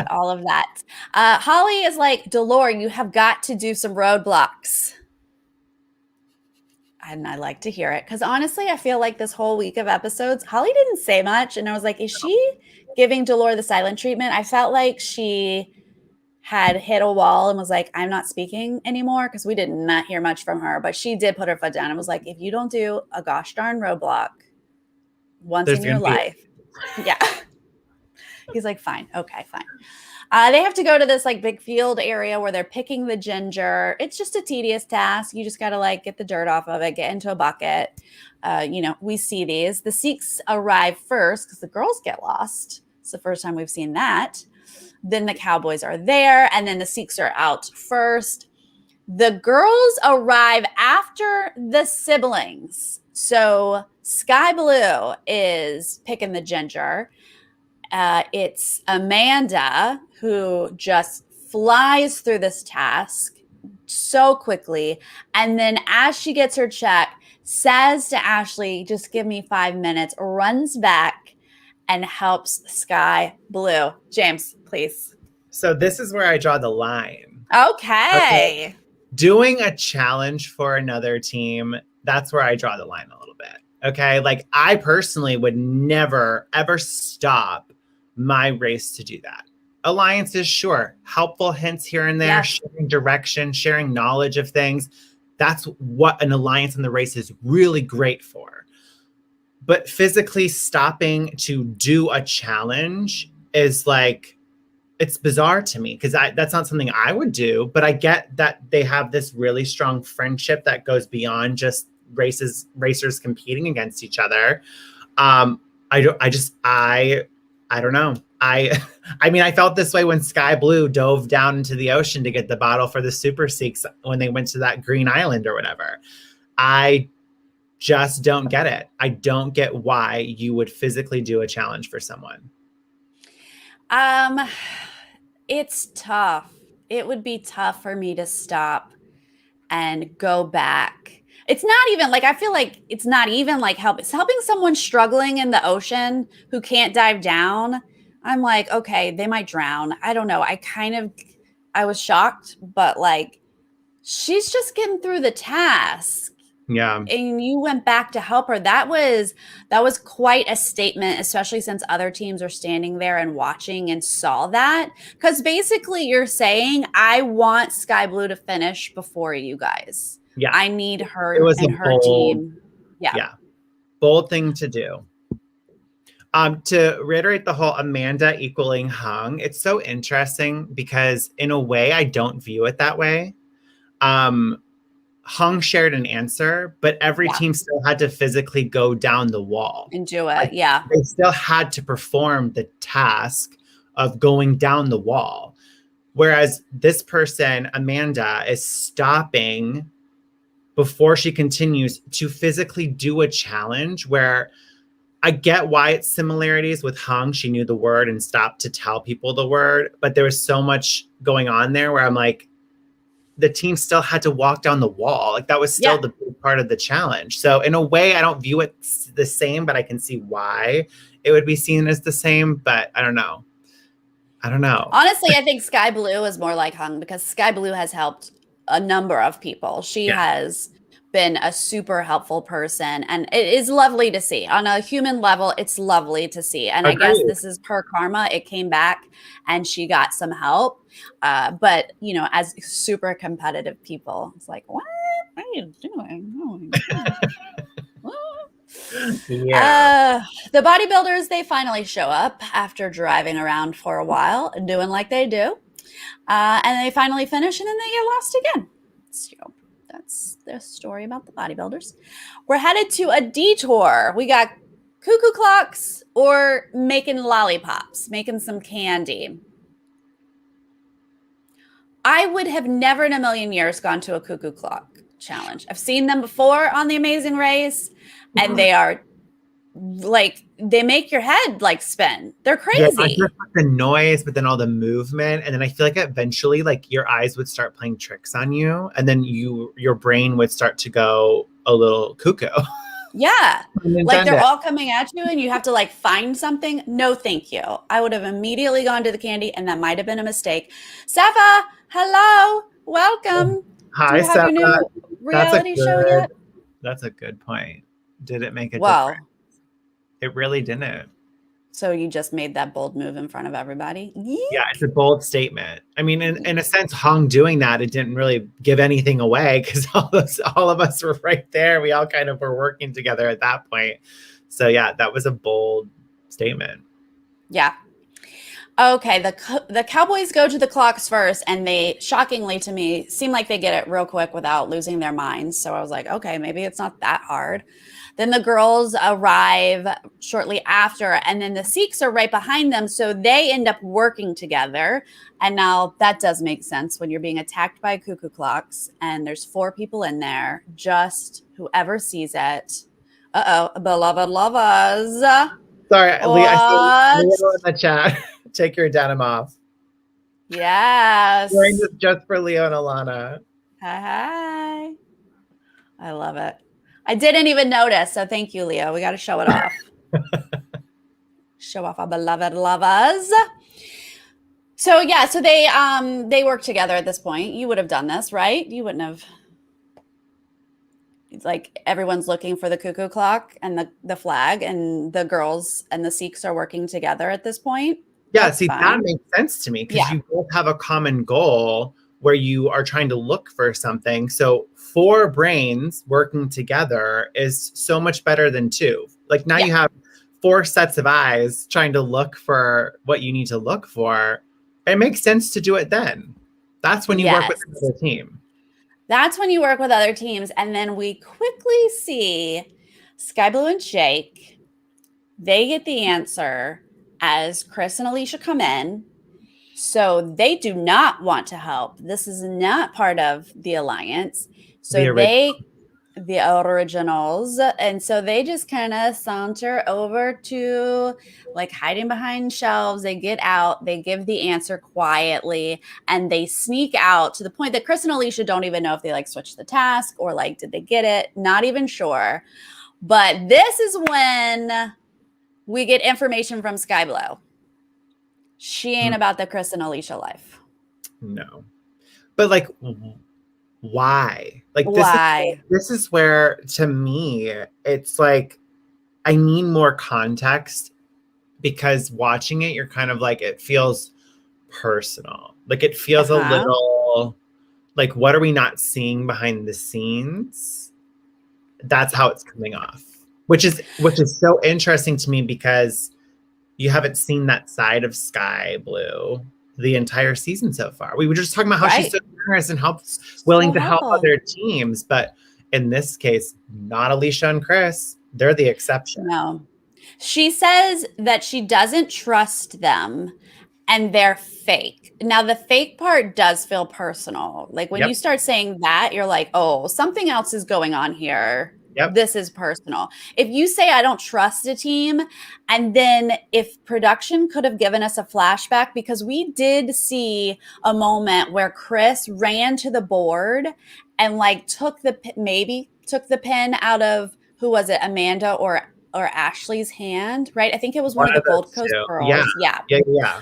All of that. Holly is like, Delore, you have got to do some roadblocks. And I like to hear it because honestly, I feel like this whole week of episodes, Holly didn't say much. And I was like, is she giving Delore the silent treatment? I felt like she had hit a wall and was like, I'm not speaking anymore because we did not hear much from her. But she did put her foot down and was like, if you don't do a gosh darn roadblock once in your life. Yeah. He's like, fine. Okay, fine. They have to go to this like big field area where they're picking the ginger. It's just a tedious task. You just got to like get the dirt off of it, get into a bucket. We see these. The Sikhs arrive first because the girls get lost. It's the first time we've seen that. Then the cowboys are there, and then the Sikhs are out first. The girls arrive after the siblings. So Sky Blue is picking the ginger. It's Amanda who just flies through this task so quickly. And then as she gets her check, says to Ashley, just give me 5 minutes, runs back and helps Sky Blue. James, please. So this is where I draw the line. Okay. Doing a challenge for another team, that's where I draw the line a little bit. Okay. Like I personally would never, ever stop my race to do that. Alliances, sure. Helpful hints here and there, sharing direction, sharing knowledge of things. That's what an alliance in the race is really great for. But physically stopping to do a challenge is like, it's bizarre to me because that's not something I would do, but I get that they have this really strong friendship that goes beyond just racers competing against each other. I don't know. I mean, I felt this way when Sky Blue dove down into the ocean to get the bottle for the Super Sikhs when they went to that green island or whatever. I just don't get it. I don't get why you would physically do a challenge for someone. It's tough. It would be tough for me to stop and go back. It's not even like, I feel like it's not even like helping someone struggling in the ocean who can't dive down. I'm like, okay, they might drown. I don't know. I was shocked, but like, she's just getting through the task. Yeah. And you went back to help her. That was quite a statement, especially since other teams are standing there and watching and saw that. Because basically you're saying, I want Sky Blue to finish before you guys. Yeah. I need her and her team. Yeah. Bold thing to do. To reiterate the whole Amanda equaling Hung, it's so interesting because in a way I don't view it that way. Hung shared an answer, but every team still had to physically go down the wall. And do it, yeah. They still had to perform the task of going down the wall. Whereas this person, Amanda, is stopping before she continues to physically do a challenge where I get why it's similarities with Hung. She knew the word and stopped to tell people the word, but there was so much going on there where I'm like, the team still had to walk down the wall. Like that was still the big part of the challenge. So in a way, I don't view it the same, but I can see why it would be seen as the same, but I don't know. Honestly, I think Sky Blue is more like Hung because Sky Blue has helped a number of people. She has been a super helpful person, and it is lovely to see. On a human level, it's lovely to see. And I guess this is her karma. It came back and she got some help. But, as super competitive people, it's like, what? What are you doing? Oh my God. Yeah. The bodybuilders, they finally show up after driving around for a while, doing like they do. And they finally finish and then they get lost again. So that's the story about the bodybuilders. We're headed to a detour. We got cuckoo clocks or making lollipops, making some candy. I would have never in a million years gone to a cuckoo clock challenge. I've seen them before on The Amazing Race, and they are like, they make your head like spin. They're Yeah, not crazy. just the noise, but then all the movement. And then I feel like eventually like your eyes would start playing tricks on you. And then your brain would start to go a little cuckoo. Yeah. Like they're Unintended. all coming at you and you have to like find something. No, thank you. I would have immediately gone to the candy and that might have been a mistake. Safa, hello. Welcome. Do Hi, you have your Sarah. new reality show yet? That's a good point. Did it make a Well, difference? It really didn't. so you just made that bold move in front of everybody? Yeah, it's a bold statement. I mean, in a sense, Hong doing that, it didn't really give anything away because all of us were right there. We all kind of were working together at that point. So yeah, that was a bold statement. Yeah. Okay, the Cowboys go to the clocks first, and they, shockingly to me, seem like they get it real quick without losing their minds. So I was like, okay, maybe it's not that hard. Then the girls arrive shortly after, and then the Sikhs are right behind them. So they end up working together. And now that does make sense when you're being attacked by cuckoo clocks, and there's 4 people in there, just whoever sees it. Beloved lovers. Sorry, Lee, I saw What? Leo in the chat. Take your denim off. Yes. Wearing this just for Leo and Alana. Hi. I love it. I didn't even notice. So thank you, Leo. We got to show it off. Show off our beloved lovers. So yeah, so they work together at this point. You would have done this, right? You wouldn't have. It's like everyone's looking for the cuckoo clock and the flag, and the girls and the Sikhs are working together at this point. Yeah, That's see, fine. that makes sense to me because you both have a common goal where you are trying to look for something. So 4 brains working together is so much better than 2. Like now you have 4 sets of eyes trying to look for what you need to look for. It makes sense to do it then. That's when you work with the team. That's when you work with other teams. And then we quickly see Sky Blue and Jake. They get the answer as Chris and Alicia come in. So they do not want to help. This is not part of the alliance. So the originals. And so they just kind of saunter over to like hiding behind shelves. They get out, they give the answer quietly, and they sneak out to the point that Chris and Alicia don't even know if they like switched the task or like, did they get it? Not even sure. But this is when we get information from Sky Blue. She ain't about the Chris and Alicia life. No. But like, why? Like why? This is where, to me, it's like I need more context because watching it, you're kind of like, it feels personal. Like it feels a little like, what are we not seeing behind the scenes? That's how it's coming off, which is so interesting to me because you haven't seen that side of Sky Blue the entire season so far. We were just talking about how she's so generous and willing to help other teams. But in this case, not Alicia and Chris. They're the exception. No. She says that she doesn't trust them and they're fake. Now, the fake part does feel personal. Like when you start saying that, you're like, oh, something else is going on here. This is personal. If you say I don't trust a team, and then if production could have given us a flashback, because we did see a moment where Chris ran to the board and like took the pin out of, who was it, Amanda or Ashley's hand, right? I think it was one of the Gold Coast girls. Yeah.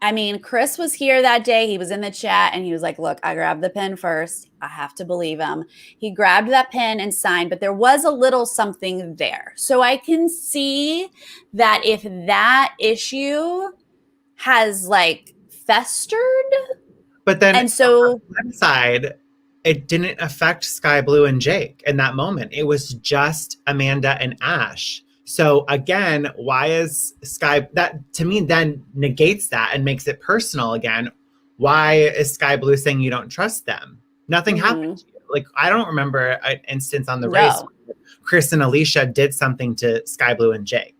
I mean, Chris was here that day. He was in the chat and he was like, look, I grabbed the pen first. I have to believe him. He grabbed that pen and signed, but there was a little something there. So I can see that if that issue has like festered. But then and so on the flip side, it didn't affect Sky Blue and Jake in that moment. It was just Amanda and Ash. So again, why is Sky, that to me then negates that and makes it personal again? Why is Sky Blue saying you don't trust them? Nothing happened to you. Like, I don't remember an instance on the race where Chris and Alicia did something to Sky Blue and Jake.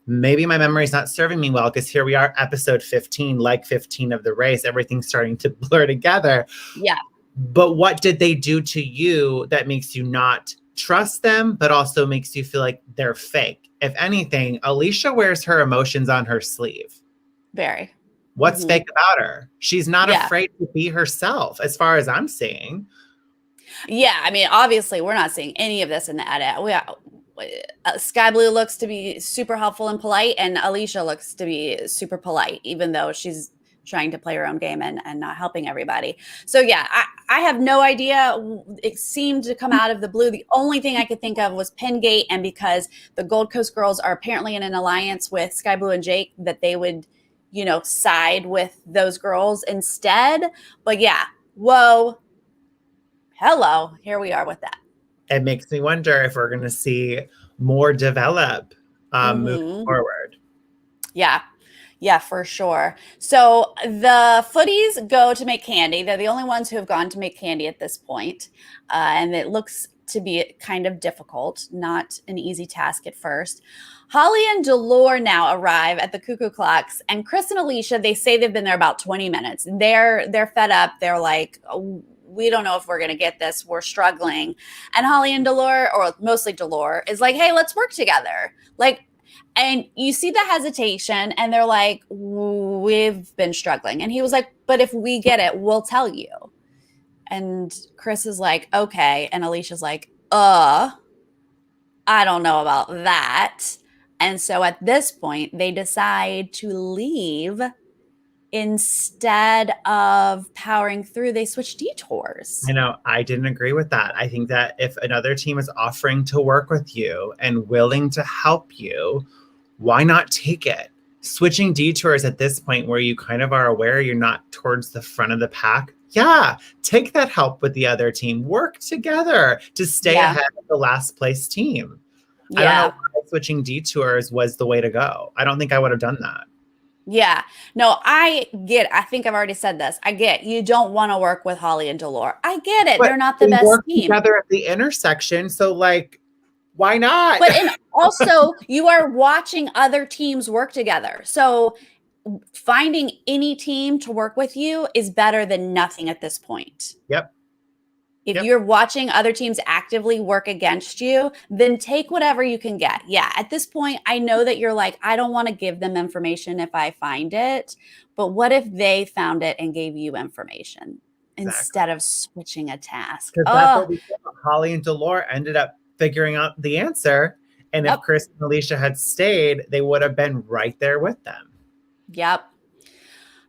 Maybe my memory's not serving me well, because here we are, episode 15, like 15 of the race, everything's starting to blur together. Yeah. But what did they do to you that makes you not trust them, but also makes you feel like they're fake? If anything, Alicia wears her emotions on her sleeve. Very. What's fake about her? She's not Yeah. afraid to be herself, as far as I'm seeing. Yeah, I mean, obviously, we're not seeing any of this in the edit. Sky Blue looks to be super helpful and polite, and Alicia looks to be super polite, even though she's trying to play her own game and not helping everybody. So yeah, I have no idea. It seemed to come out of the blue. The only thing I could think of was Pingate, and because the Gold Coast girls are apparently in an alliance with Sky Blue and Jake, that they would, you know, side with those girls instead. But yeah, whoa, hello, here we are with that. It makes me wonder if we're going to see more develop moving forward. Yeah, for sure. So the footies go to make candy. They're the only ones who have gone to make candy at this point. And it looks to be kind of difficult, not an easy task at first. Holly and Delore now arrive at the Cuckoo Clocks, and Chris and Alicia, they say they've been there about 20 minutes. They're fed up. They're like, oh, we don't know if we're going to get this. We're struggling. And Holly and Delore, or mostly Delore, is like, hey, let's work together. Like, and you see the hesitation, and they're like, we've been struggling. And he was like, but if we get it, we'll tell you. And Chris is like, okay. And Alicia's like, I don't know about that. And so at this point, they decide to leave. Instead of powering through, they switch detours. I know. I didn't agree with that. I think that if another team is offering to work with you and willing to help you, why not take it? Switching detours at this point, where you kind of are aware you're not towards the front of the pack, yeah, take that help with the other team. Work together to stay ahead of the last place team. I don't know why switching detours was the way to go. I don't think I would have done that. Yeah, no, I think I've already said this. I get you don't want to work with Holly and Delore. I get it. But they're not the best work team. Together at the intersection. So like, why not? But and also you are watching other teams work together. So finding any team to work with you is better than nothing at this point. Yep. If you're watching other teams actively work against you, then take whatever you can get. Yeah, at this point, I know that you're like, I don't want to give them information if I find it. But what if they found it and gave you information instead of switching a task? Because that's what we did. Holly and Delore ended up figuring out the answer. And if Chris and Alicia had stayed, they would have been right there with them. Yep.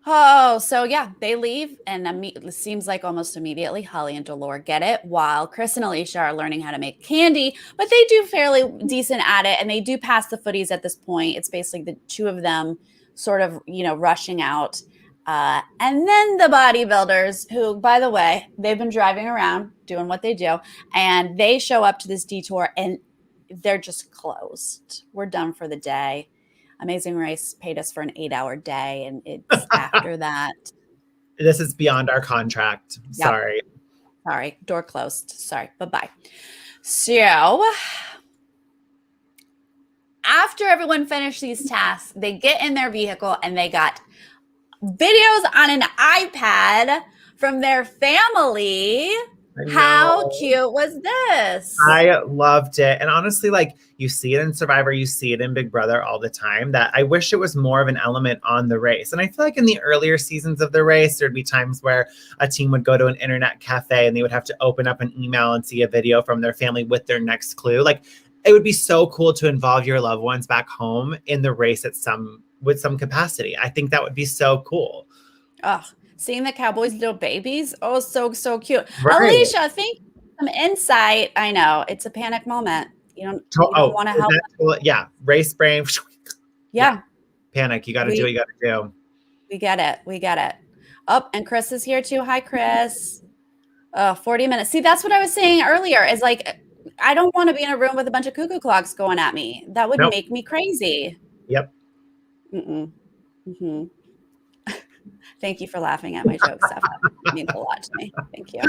Oh, so yeah, they leave, and it seems like almost immediately Holly and Delore get it, while Chris and Alicia are learning how to make candy, but they do fairly decent at it, and they do pass the footies at this point. It's basically the two of them sort of, rushing out. And then the bodybuilders, who, by the way, they've been driving around doing what they do, and they show up to this detour, and they're just closed. We're done for the day. Amazing Race paid us for an 8-hour day, and it's after that. This is beyond our contract. Yep. Sorry. Door closed. Sorry. Bye-bye. So after everyone finished these tasks, they get in their vehicle, and they got videos on an iPad from their family. How cute was this? I loved it. And honestly, like, you see it in Survivor, you see it in Big Brother all the time, that I wish it was more of an element on the race. And I feel like in the earlier seasons of the race, there'd be times where a team would go to an internet cafe and they would have to open up an email and see a video from their family with their next clue. Like, it would be so cool to involve your loved ones back home in the race with some capacity. I think that would be so cool. Oh, seeing the Cowboys' little babies. Oh, so cute. Right. Alicia, think some insight. I know it's a panic moment. You don't want to help. Yeah. Race brain. Yeah. Panic. You got to do what you got to do. We get it. Oh, and Chris is here too. Hi, Chris. 40 minutes. See, that's what I was saying earlier is like, I don't want to be in a room with a bunch of cuckoo clocks going at me. That would Nope. make me crazy. Yep. Mm-hmm. Thank you for laughing at my jokes, Steph. It means a lot to me. Thank you.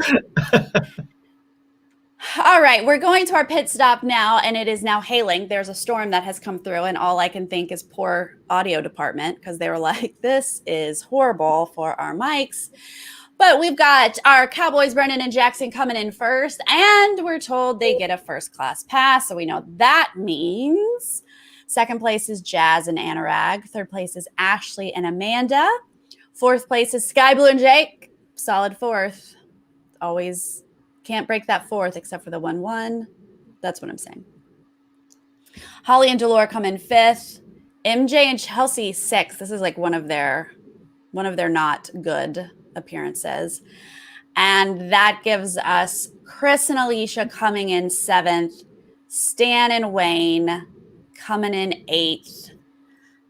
All right, we're going to our pit stop now, and it is now hailing. There's a storm that has come through, and all I can think is poor audio department because they were like, this is horrible for our mics. But we've got our Cowboys, Brennan and Jackson, coming in first, and we're told they get a first-class pass, so we know that means second place is Jazz and Anurag. Third place is Ashley and Amanda. Fourth place is Sky Blue and Jake. Solid fourth. Always can't break that fourth except for the 1-1. That's what I'm saying. Holly and Delore come in fifth. MJ and Chelsea sixth. This is like one of their not good appearances. And that gives us Chris and Alicia coming in seventh. Stan and Wayne coming in eighth.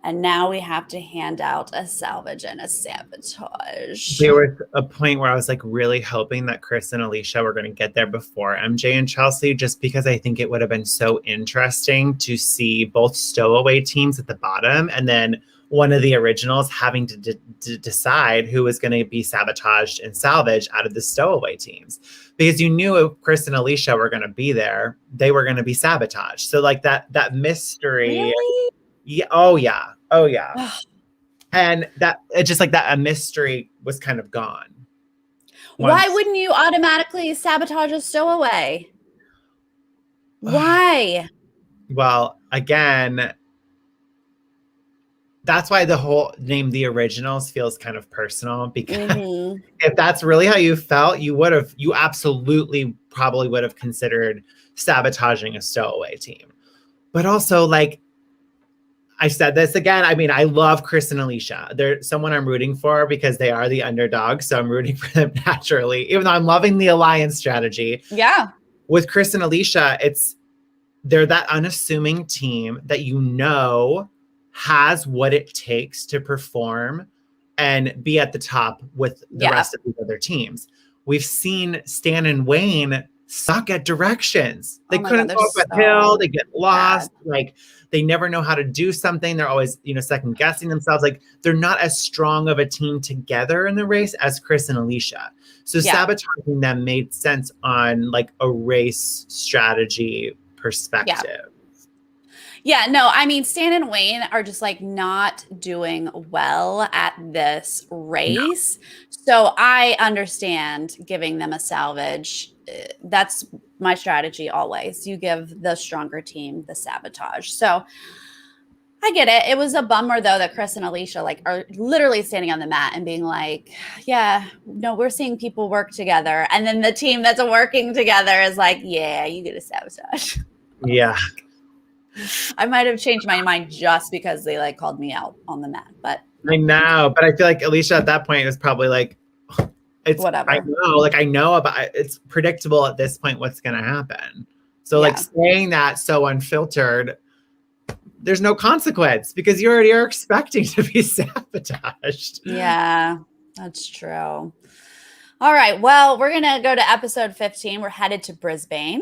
And now we have to hand out a salvage and a sabotage. There was a point where I was like really hoping that Chris and Alicia were going to get there before MJ and Chelsea, just because I think it would have been so interesting to see both stowaway teams at the bottom and then one of the originals having to decide who was going to be sabotaged and salvaged out of the stowaway teams. Because you knew if Chris and Alicia were going to be there, they were going to be sabotaged. So like that mystery. Really? Yeah. Oh yeah. And that it's just like that a mystery was kind of gone. Why wouldn't you automatically sabotage a stowaway? Why? Well, again, that's why the whole name The Originals feels kind of personal, because if that's really how you felt, you absolutely probably would have considered sabotaging a stowaway team. But also, like, I said this again. I mean, I love Chris and Alicia. They're someone I'm rooting for because they are the underdog. So I'm rooting for them naturally, even though I'm loving the alliance strategy. Yeah. With Chris and Alicia, they're that unassuming team that you know has what it takes to perform and be at the top with the rest of these other teams. We've seen Stan and Wayne suck at directions. They couldn't go up a hill. They get lost. Like, they never know how to do something. They're always, second guessing themselves. Like, they're not as strong of a team together in the race as Chris and Alicia. So sabotaging them made sense on like a race strategy perspective. Yeah, no, I mean, Stan and Wayne are just like not doing well at this race. No. So I understand giving them a salvage. That's my strategy always. You give the stronger team the sabotage. So I get it. It was a bummer though that Chris and Alicia like are literally standing on the mat and being like, yeah, no, we're seeing people work together. And then the team that's working together is like, yeah, you get a sabotage. Yeah. I might have changed my mind just because they like called me out on the mat, but I know. But I feel like Alicia at that point was probably like, it's whatever. I know about it's predictable at this point what's going to happen. So like saying that so unfiltered, there's no consequence because you already are expecting to be sabotaged. Yeah, that's true. All right. Well, we're going to go to episode 15. We're headed to Brisbane.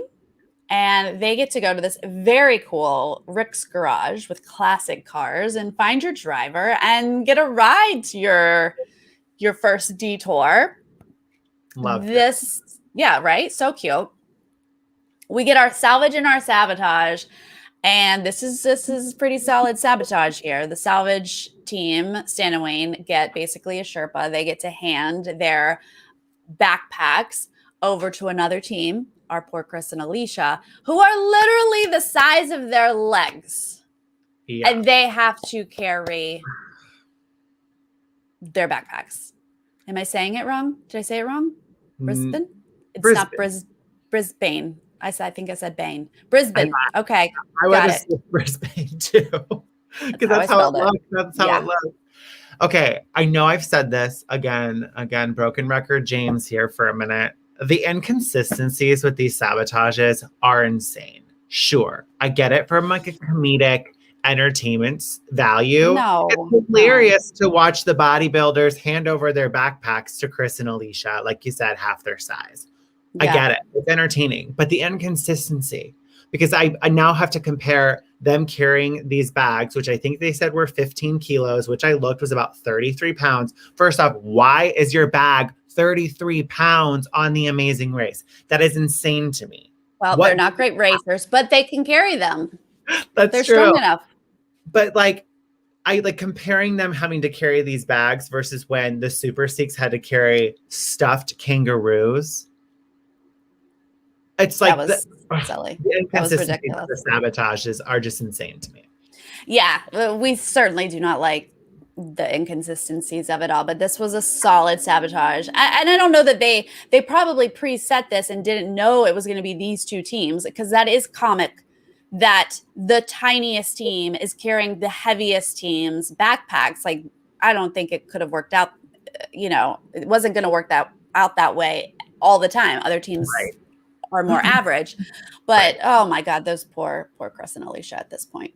And they get to go to this very cool Rick's Garage with classic cars and find your driver and get a ride to your first detour. Love this. It. Yeah, right? So cute. We get our salvage and our sabotage. And this is pretty solid sabotage here. The salvage team, Stan and Wayne, get basically a Sherpa. They get to hand their backpacks over to another team, our poor Chris and Alicia, who are literally the size of their legs. Yeah. And they have to carry their backpacks. Am I saying it wrong? Did I say it wrong? Brisbane? It's not Brisbane. I think I said Bane. Brisbane. Okay. I would have said Brisbane too. Because that's how it looks. That's how it looks. Okay. I know I've said this again, broken record James here for a minute. The inconsistencies with these sabotages are insane. Sure. I get it from like a comedic entertainment value. No. It's hilarious to watch the bodybuilders hand over their backpacks to Chris and Alicia, like you said, half their size. I Yeah. get it. It's entertaining, but the inconsistency, because I now have to compare them carrying these bags, which I think they said were 15 kilos, which I looked was about 33 pounds. First off, why is your bag 33 pounds on the Amazing Race? That is insane to me. Well, they're What? not great racers, but they can carry them. That's They're true. strong enough. But like, I like comparing them having to carry these bags versus when the Super Sikhs had to carry stuffed kangaroos. It's That like was silly. the That was inconsistencies of ridiculous. the sabotages are just insane to me. Yeah, we certainly do not like the inconsistencies of it all, but this was a solid sabotage. And I don't know that they probably preset this and didn't know it was going to be these two teams, because that is comic that the tiniest team is carrying the heaviest team's backpacks. Like, I don't think it could have worked out. It wasn't going to work out that way all the time. Other teams Right. are more average, but Right. oh my God, those poor Chris and Alicia at this point.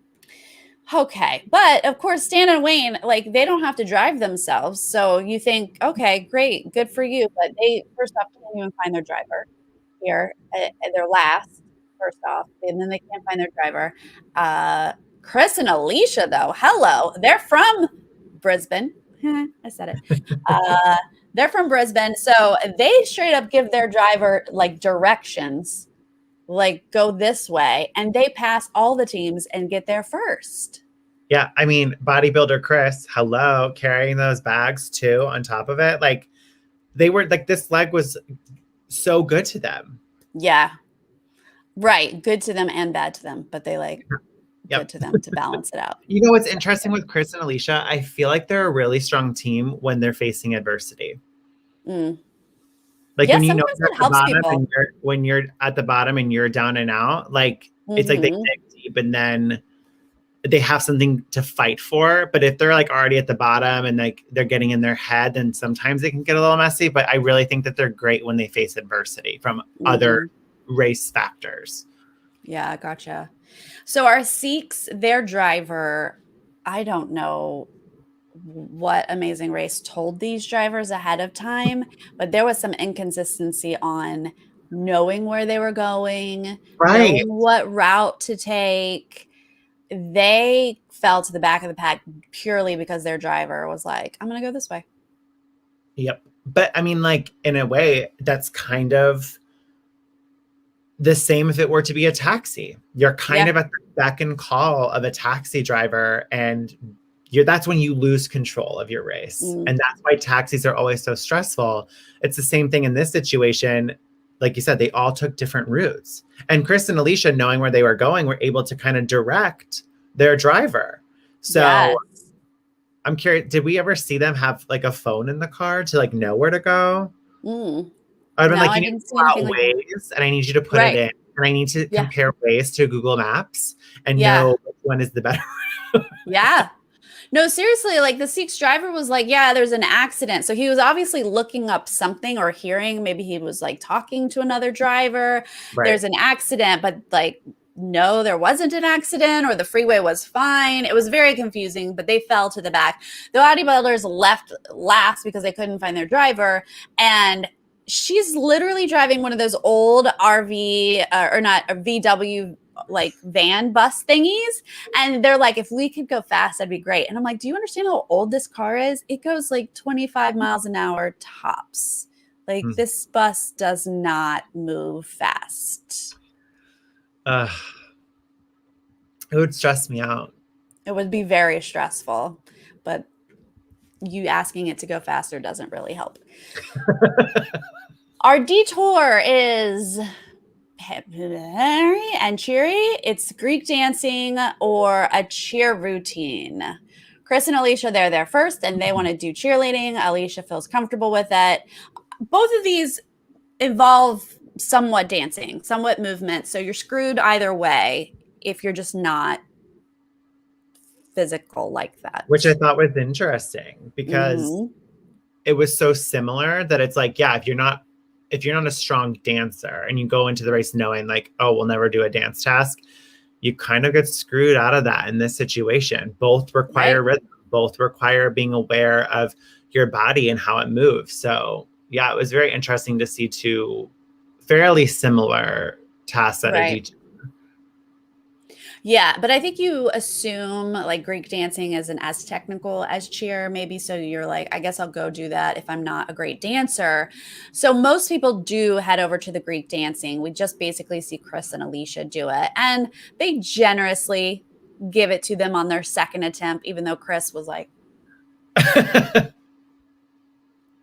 Okay. But of course, Stan and Wayne, like, they don't have to drive themselves. So you think, okay, great, good for you. But they, first off, can't even find their driver here. And they're last, first off. And then they can't find their driver. Chris and Alicia, though, hello. They're from Brisbane. I said it. They're from Brisbane. So they straight up give their driver like directions, like, go this way, and they pass all the teams and get there first. Yeah, I mean, bodybuilder Chris, hello, carrying those bags too on top of it. Like, they were like, this leg was so good to them. Yeah. Right. Good to them and bad to them, but they like Yep. good to them to balance it out. You know what's interesting with Chris and Alicia? I feel like they're a really strong team when they're facing adversity. Mm. Like, Yeah, when you know sometimes you're it at the helps bottom people. and when you're at the bottom and you're down and out, like, it's like they Mhm. dig deep and then they have something to fight for. But if they're like already at the bottom and like they're getting in their head, then sometimes it can get a little messy. But I really think that they're great when they face adversity from other race factors. Yeah, gotcha. So our Sikhs, their driver, I don't know what Amazing Race told these drivers ahead of time, but there was some inconsistency on knowing where they were going, Right. knowing what route to take. They fell to the back of the pack purely because their driver was like, I'm going to go this way. Yep. But I mean, like, in a way, that's kind of the same if it were to be a taxi. You're kind of at the beck and call of a taxi driver, and that's when you lose control of your race. And that's why taxis are always so stressful. It's the same thing in this situation. Like you said, they all took different routes. And Chris and Alicia, knowing where they were going, were able to kind of direct their driver. So I'm curious, did we ever see them have like a phone in the car to like know where to go? I'd been like, you need to pull out Waze, and I need you to put it in. And I need to compare Waze to Google Maps and know which one is the better. Yeah. No, seriously, like the Sikh's driver was like, yeah, there's an accident. So he was obviously looking up something or hearing, maybe he was like talking to another driver. Right. There's an accident, but like, no, there wasn't an accident, or the freeway was fine. It was very confusing, but they fell to the back. The bodybuilders left last because they couldn't find their driver. And she's literally driving one of those old RV or not a VW like van bus thingies, and they're like, if we could go fast, that'd be great. And I'm like, do you understand how old this car is? It goes like 25 miles an hour tops. Like this bus does not move fast. It would stress me out. It would be very stressful, but you asking it to go faster doesn't really help. Our detour is and cheery. It's Greek dancing or a cheer routine. Chris and Alicia, they're there first and they want to do cheerleading. Alicia feels comfortable with it. Both of these involve somewhat dancing, somewhat movement. So you're screwed either way if you're just not physical like that. Which I thought was interesting because it was so similar that it's like, yeah, if you're not a strong dancer and you go into the race knowing like, oh, we'll never do a dance task, you kind of get screwed out of that in this situation. Both require rhythm, both require being aware of your body and how it moves. So yeah, it was very interesting to see two fairly similar tasks that I do. Right. Yeah, but I think you assume like Greek dancing isn't as technical as cheer, maybe. So you're like, I guess I'll go do that if I'm not a great dancer. So most people do head over to the Greek dancing. We just basically see Chris and Alicia do it. And they generously give it to them on their second attempt, even though Chris was like,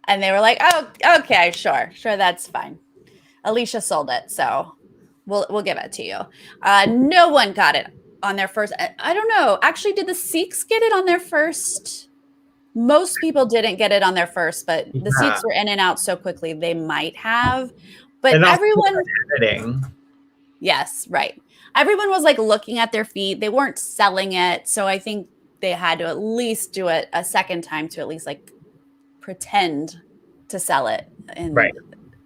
and they were like, oh, okay, sure, that's fine. Alicia sold it, so we'll give it to you. No one got it on their first. I don't know. Actually, did the Sikhs get it on their first? Most people didn't get it on their first, but the Sikhs were in and out so quickly they might have. But And also everyone, editing. yes, right. Everyone was like looking at their feet. They weren't selling it, so I think they had to at least do it a second time to at least like pretend to sell it and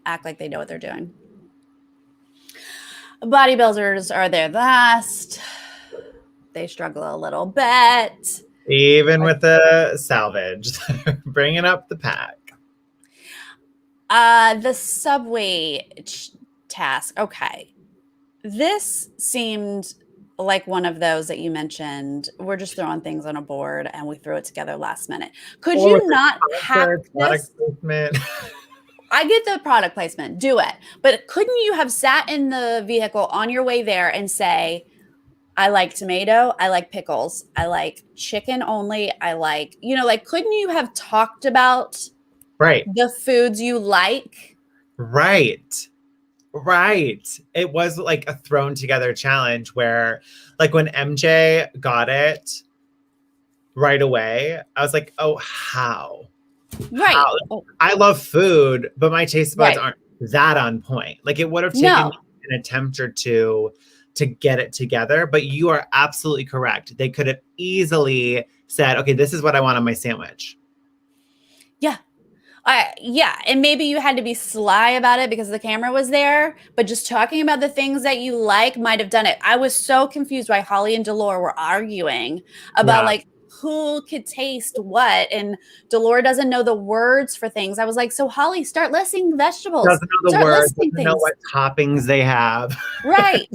act like they know what they're doing. Bodybuilders are their last. They struggle a little bit. Even with the salvage, bringing up the pack. The subway task. Okay. This seemed like one of those that you mentioned. We're just throwing things on a board and we throw it together last minute. Could you not hack this? I get the product placement. Do it. But couldn't you have sat in the vehicle on your way there and say, I like tomato, I like pickles, I like chicken only, I like, like, couldn't you have talked about the foods you like? Right. It was like a thrown together challenge where, like, when MJ got it right away, I was like, oh, how? Right. How? I love food, but my taste buds aren't that on point. Like, it would have taken an attempt or two to get it together, but you are absolutely correct. They could have easily said, okay, this is what I want on my sandwich. Yeah. And maybe you had to be sly about it because the camera was there, but just talking about the things that you like might have done it. I was so confused why Holly and Delore were arguing about like who could taste what, and Delore doesn't know the words for things. I was like, so Holly, start listing vegetables. Doesn't know the words, doesn't know what toppings they have. Right.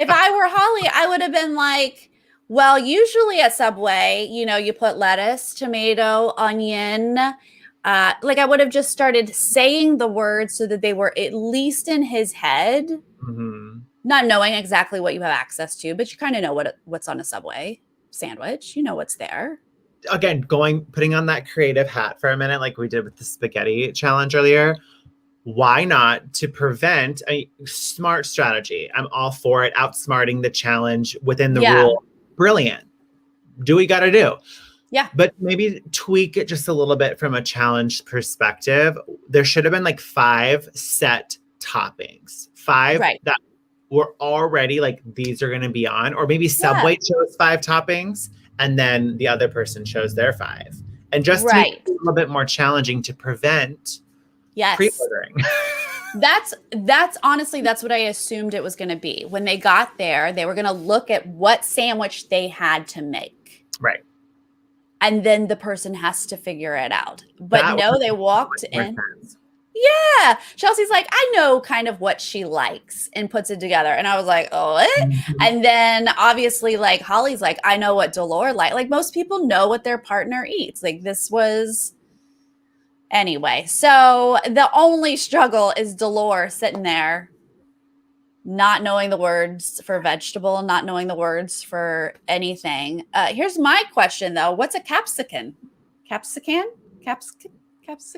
If I were Holly, I would have been like, well, usually at Subway, you put lettuce, tomato, onion. Like I would have just started saying the words so that they were at least in his head, not knowing exactly what you have access to, but you kind of know what's on a Subway sandwich. You know what's there. Again, putting on that creative hat for a minute, like we did with the spaghetti challenge earlier. Why not, to prevent a smart strategy? I'm all for it. Outsmarting the challenge within the rule. Brilliant. Do what you got to do. Yeah. But maybe tweak it just a little bit from a challenge perspective. There should have been like 5 set toppings. 5 that were already like, these are going to be on. Or maybe Subway chose 5 toppings and then the other person chose their 5. And just to make it a little bit more challenging to prevent pre-ordering. That's honestly, that's what I assumed it was going to be. When they got there, they were going to look at what sandwich they had to make. Right. And then the person has to figure it out. But no, they walked in. Sense. Yeah. Chelsea's like, I know kind of what she likes, and puts it together. And I was like, oh, what? And then obviously like Holly's like, I know what Delore likes. Like most people know what their partner eats. Like this was... Anyway, so the only struggle is Delore sitting there, not knowing the words for vegetable, not knowing the words for anything. Here's my question, though. What's a capsicum? Capsicum?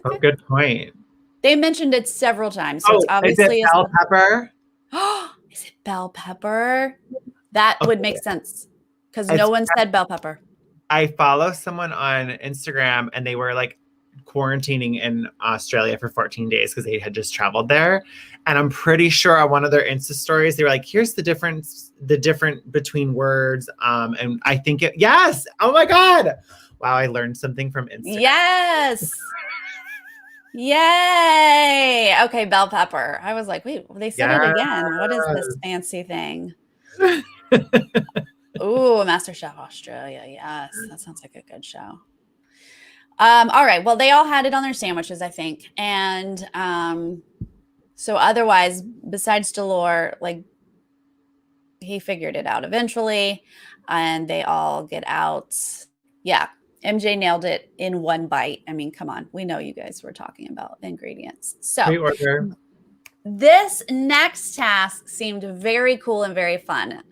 Oh, good point. They mentioned it several times. So it's obviously is it bell pepper? Is it bell pepper? That would make sense because no one said bell pepper. I follow someone on Instagram and they were like quarantining in Australia for 14 days because they had just traveled there. And I'm pretty sure on one of their Insta stories, they were like, here's the difference between words. And I think yes. Oh my God. Wow. I learned something from Instagram. Yes. Yay. Okay. Bell pepper. I was like, wait, they said it again. What is this fancy thing? Ooh, MasterChef Australia. Yes. That sounds like a good show. All right. Well, they all had it on their sandwiches, I think. And So otherwise, besides Delore, like he figured it out eventually, and they all get out. Yeah, MJ nailed it in one bite. I mean, come on, we know you guys were talking about ingredients. So Pre-order. this next task seemed very cool and very fun.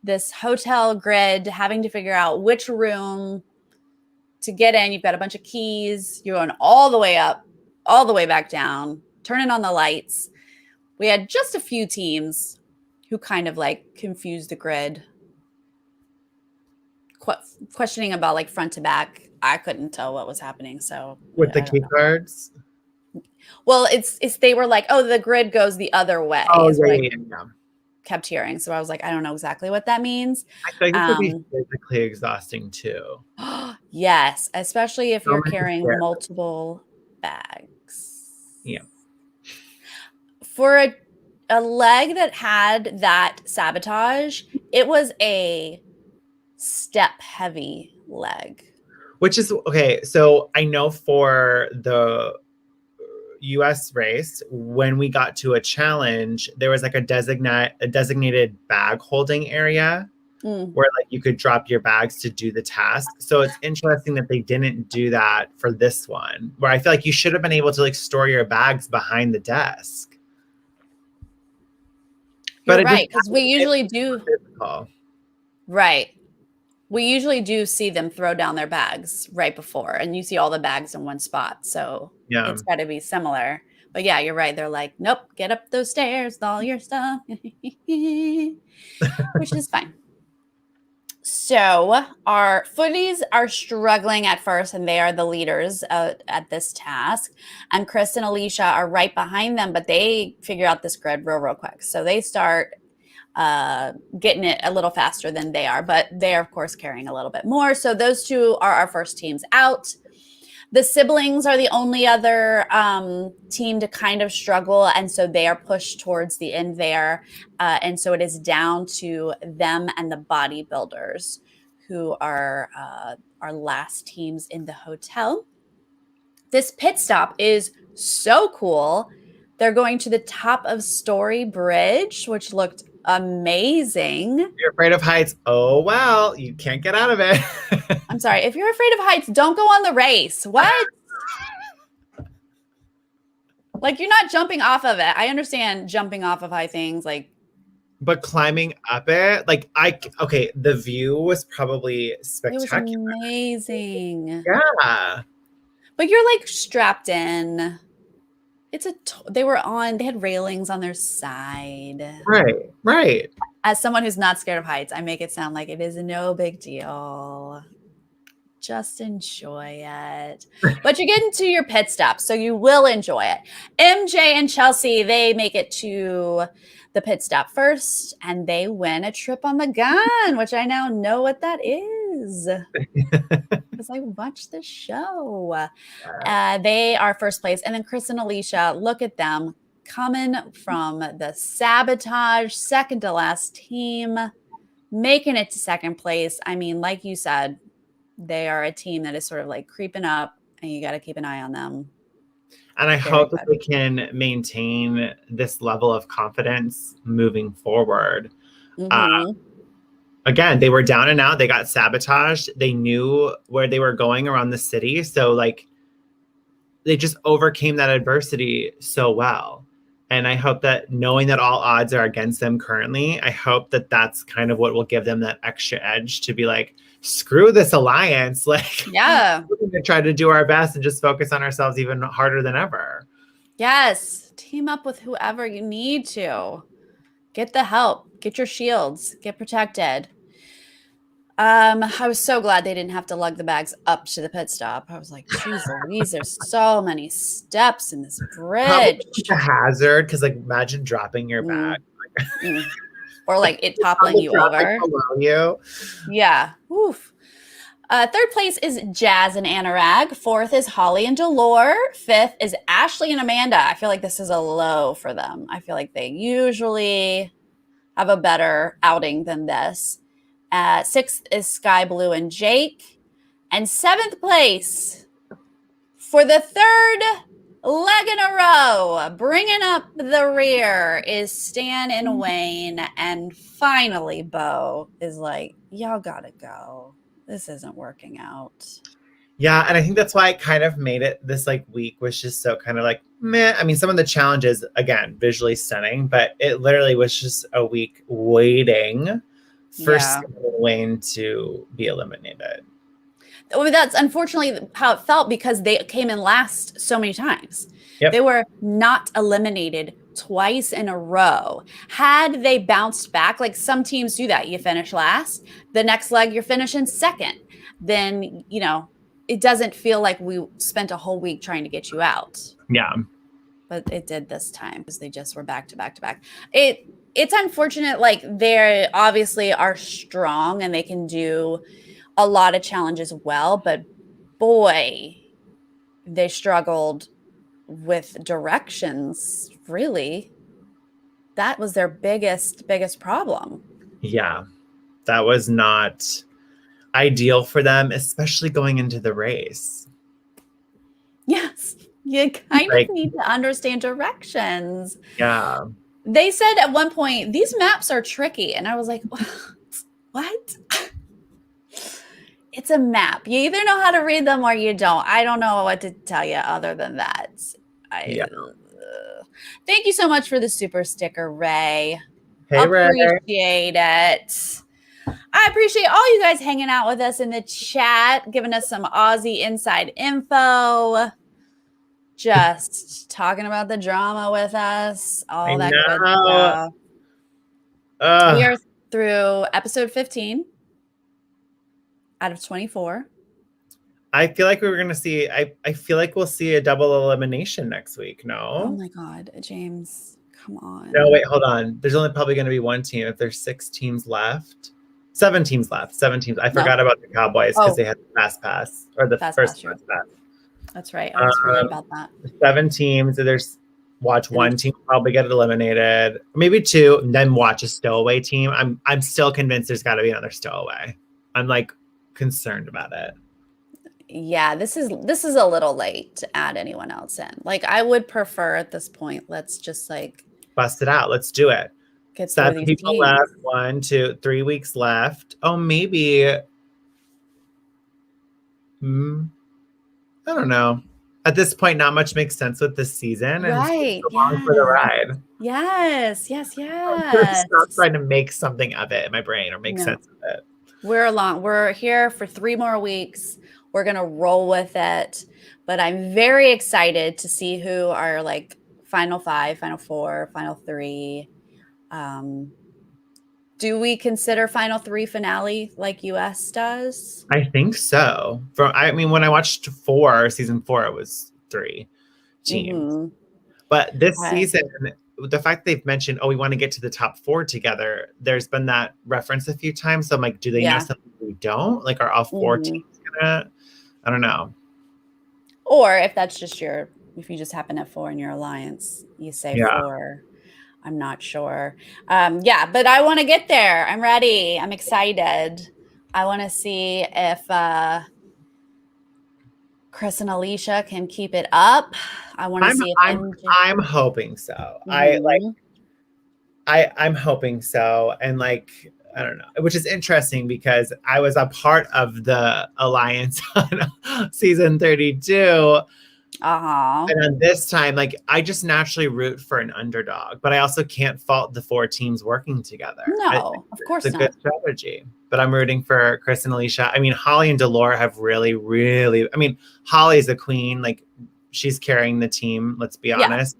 This hotel grid, having to figure out which room to get in. You've got a bunch of keys. You're going all the way up, all the way back down, turning on the lights. We had just a few teams who kind of like confused the grid, questioning about like front to back. I couldn't tell what was happening. So With the key cards? Well, it's they were like, oh, the grid goes the other way. Oh, is what I yeah. kept hearing. So I was like, I don't know exactly what that means. I think it would be physically exhausting too. Yes, especially if So you're many carrying steps. multiple bags. Yeah. For a leg that had that sabotage, it was a step heavy leg. Which is okay. So I know for the US race, when we got to a challenge, there was like a designated bag holding area where like you could drop your bags to do the task. So it's interesting that they didn't do that for this one, where I feel like you should have been able to like store your bags behind the desk. You're right, because we usually do. Physical. Right. We usually do see them throw down their bags right before, and you see all the bags in one spot. So Yeah. it's got to be similar. But yeah, you're right. They're like, nope, get up those stairs with all your stuff, which is fine. So our footies are struggling at first, and they are the leaders at this task. And Chris and Alicia are right behind them, but they figure out this grid real quick. So they start getting it a little faster than they are, but they're of course carrying a little bit more. So those two are our first teams out. The siblings are the only other team to kind of struggle, and so they are pushed towards the end there. And so it is down to them and the bodybuilders, who are our last teams in the hotel. This pit stop is so cool. They're going to the top of Story Bridge, which looked amazing. You're afraid of heights. Oh, well, you can't get out of it. I'm sorry. If you're afraid of heights, don't go on the race. What? Like, you're not jumping off of it. I understand jumping off of high things, like, but climbing up it, like okay, the view was probably spectacular. It was amazing. Yeah. But you're like strapped in. They had railings on their side. Right. As someone who's not scared of heights, I make it sound like it is no big deal. Just enjoy it. But you're getting to your pit stop, so you will enjoy it. MJ and Chelsea, they make it to the pit stop first, and they win a trip on the gun, which I now know what that is because I watched the show. They are first place. And then Chris and Alicia, look at them coming from the sabotage, second to last team, making it to second place. I mean, like you said, they are a team that is sort of like creeping up, and you got to keep an eye on them. And I hope that they can maintain this level of confidence moving forward. Again, they were down and out. They got sabotaged. They knew where they were going around the city. So like they just overcame that adversity so well. And I hope that, knowing that all odds are against them currently, I hope that that's kind of what will give them that extra edge to be like, screw this alliance. Like, yeah, we're going to try to do our best and just focus on ourselves even harder than ever. Yes. Team up with whoever you need to. Get the help. Get your shields. Get protected. I was so glad they didn't have to lug the bags up to the pit stop. I was like, geez Louise, there's so many steps in this bridge. It's a hazard, because like imagine dropping your bag. Or like it toppling you over. Below you. Yeah. Oof. Third place is Jazz and Anurag. Fourth is Holly and Delore. Fifth is Ashley and Amanda. I feel like this is a low for them. I feel like they usually have a better outing than this. Sixth is Sky Blue and Jake. And seventh place, for the third leg in a row, bringing up the rear is Stan and Wayne. And finally, Bo is like, y'all gotta go. This isn't working out. Yeah, and I think that's why it kind of made it this like week was just so kind of like meh. I mean, some of the challenges again visually stunning, but it literally was just a week waiting for Stan and Wayne to be eliminated. Well, that's unfortunately how it felt because they came in last so many times. Yep. They were not eliminated twice in a row. Had they bounced back, like some teams do that, you finish last, the next leg you're finishing second, then, you know, it doesn't feel like we spent a whole week trying to get you out. Yeah. But it did this time because they just were back to back to back. It's unfortunate, like they obviously are strong and they can do a lot of challenges well, but boy, they struggled with directions, really. That was their biggest problem. Yeah. That was not ideal for them, especially going into the race. Yes. You kind of need to understand directions. Yeah. They said at one point, these maps are tricky. And I was like, what? It's a map. You either know how to read them or you don't. I don't know what to tell you other than that. Thank you so much for the super sticker, Ray. Hey, appreciate it. I appreciate all you guys hanging out with us in the chat, giving us some Aussie inside info, just talking about the drama with us, all that good stuff. We are through episode 15 out of 24. I feel like we were going to see, I feel like we'll see a double elimination next week. No? Oh my God, James, come on. No, wait, hold on. There's only probably going to be one team. If there's 6 teams left, 7 teams left, 7 teams. I forgot about the Cowboys because they had the fast pass or the first fast pass. That's right. I was forgetting about that. 7 teams. There's one team probably get eliminated, maybe 2, and then watch a stowaway team. I'm still convinced there's got to be another stowaway. I'm like concerned about it. Yeah, this is a little late to add anyone else in. Like I would prefer at this point, let's just like bust it out. Let's do it. Get 7 people teams. left. 1, 2, 3 weeks left. Oh, maybe. I don't know. At this point, not much makes sense with this season. Right. And long for the ride. Yes. Stop trying to make something of it in my brain or make sense of it. We're here for 3 more weeks. We're going to roll with it. But I'm very excited to see who are like final 5, final 4, final 3. Do we consider final 3 finale like US does? I think so. When I watched season 4, it was 3 teams. Mm-hmm. But this season, the fact they've mentioned, we want to get to the top 4 together, there's been that reference a few times. So I'm like, do they know something we don't? Like, are all 4 teams gonna? I don't know. Or if that's just if you just happen at 4 in your alliance, you say 4. I'm not sure. But I want to get there. I'm ready. I'm excited. I want to see if Chris and Alicia can keep it up. I want to see if I'm hoping so. Mm-hmm. I'm hoping so. And like, I don't know, which is interesting because I was a part of the alliance on season 32. And then this time, like, I just naturally root for an underdog, but I also can't fault the 4 teams working together. No, of course not. It's a good strategy, but I'm rooting for Chris and Alicia. I mean, Holly and Delore have really, really, Holly's the queen. Like, she's carrying the team. Let's be honest.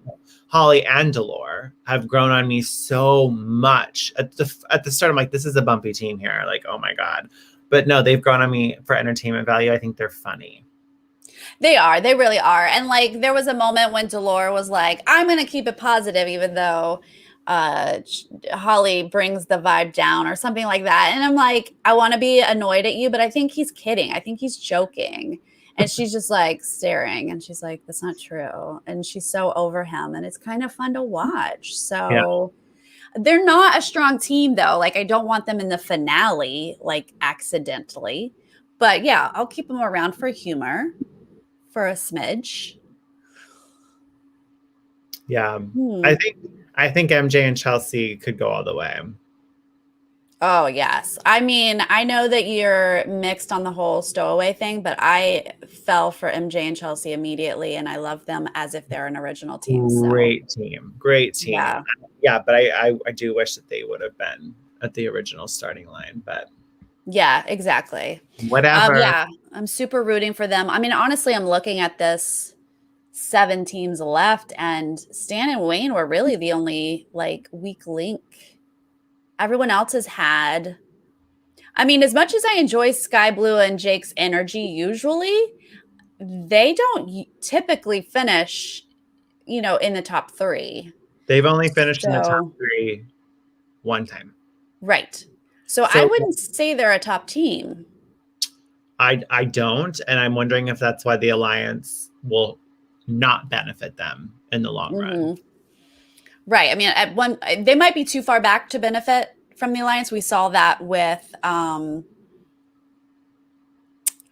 Holly and Delore have grown on me so much at the start. I'm like, this is a bumpy team here. Like, oh my God. But no, they've grown on me for entertainment value. I think they're funny. They are. They really are. And like, there was a moment when Delore was like, I'm going to keep it positive, even though Holly brings the vibe down or something like that. And I'm like, I want to be annoyed at you, but I think he's kidding. I think he's joking. And she's just like staring and she's like, that's not true. And she's so over him. And it's kind of fun to watch. So they're not a strong team though. Like, I don't want them in the finale, like accidentally. But yeah, I'll keep them around for humor. For a smidge. Yeah. Hmm. I think MJ and Chelsea could go all the way. Oh, yes. I mean, I know that you're mixed on the whole stowaway thing, but I fell for MJ and Chelsea immediately, and I love them as if they're an original team. So, Great team. Great team. yeah. Yeah, but I do wish that they would have been at the original starting line, but Yeah, exactly. whatever. Yeah, I'm super rooting for them. I mean, honestly, I'm looking at this 7 teams left, and Stan and Wayne were really the only like weak link. Everyone else has had. I mean, as much as I enjoy Sky Blue and Jake's energy usually, they don't typically finish, in the top 3. They've only finished in the top So, 3 one time. right. So I So wouldn't say they're a top team. I don't, and I'm wondering if that's why the alliance will not benefit them in the long run. Mhm. Right. I mean, at one, they might be too far back to benefit from the alliance. We saw that with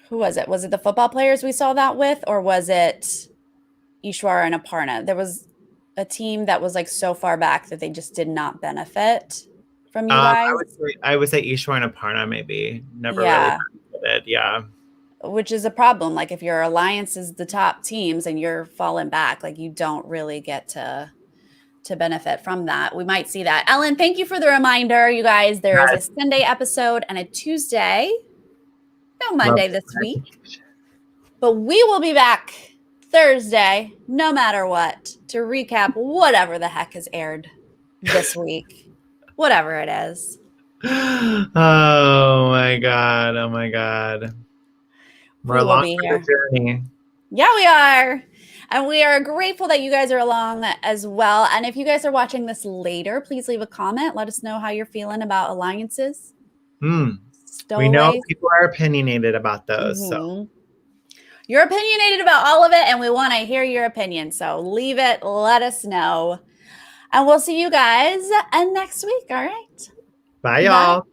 who was it? Was it the football players we saw that with, or was it Ishwar and Aparna? There was a team that was like so far back that they just did not benefit from you guys. I would say Ishwar and Aparna maybe never really Yeah, benefited. Yeah. which is a problem. Like if your alliance is the top teams and you're falling back, like you don't really get to benefit from that. We might see that. Ellen, thank you for the reminder, you guys. There is a Sunday episode and a Tuesday, no Monday this week, but we will be back Thursday, no matter what, to recap whatever the heck has aired this week, whatever it is. Oh my god. Oh my god. We're We will along be for here. the journey. Yeah, we are. And we are grateful that you guys are along as well. And if you guys are watching this later, please leave a comment. Let us know how you're feeling about alliances. We know Stowaways. people are opinionated about those. So Mhm. You're opinionated about all of it, and we want to hear your opinion. So leave it, let us know. And we'll see you guys next week. All right. bye, Bye. y'all.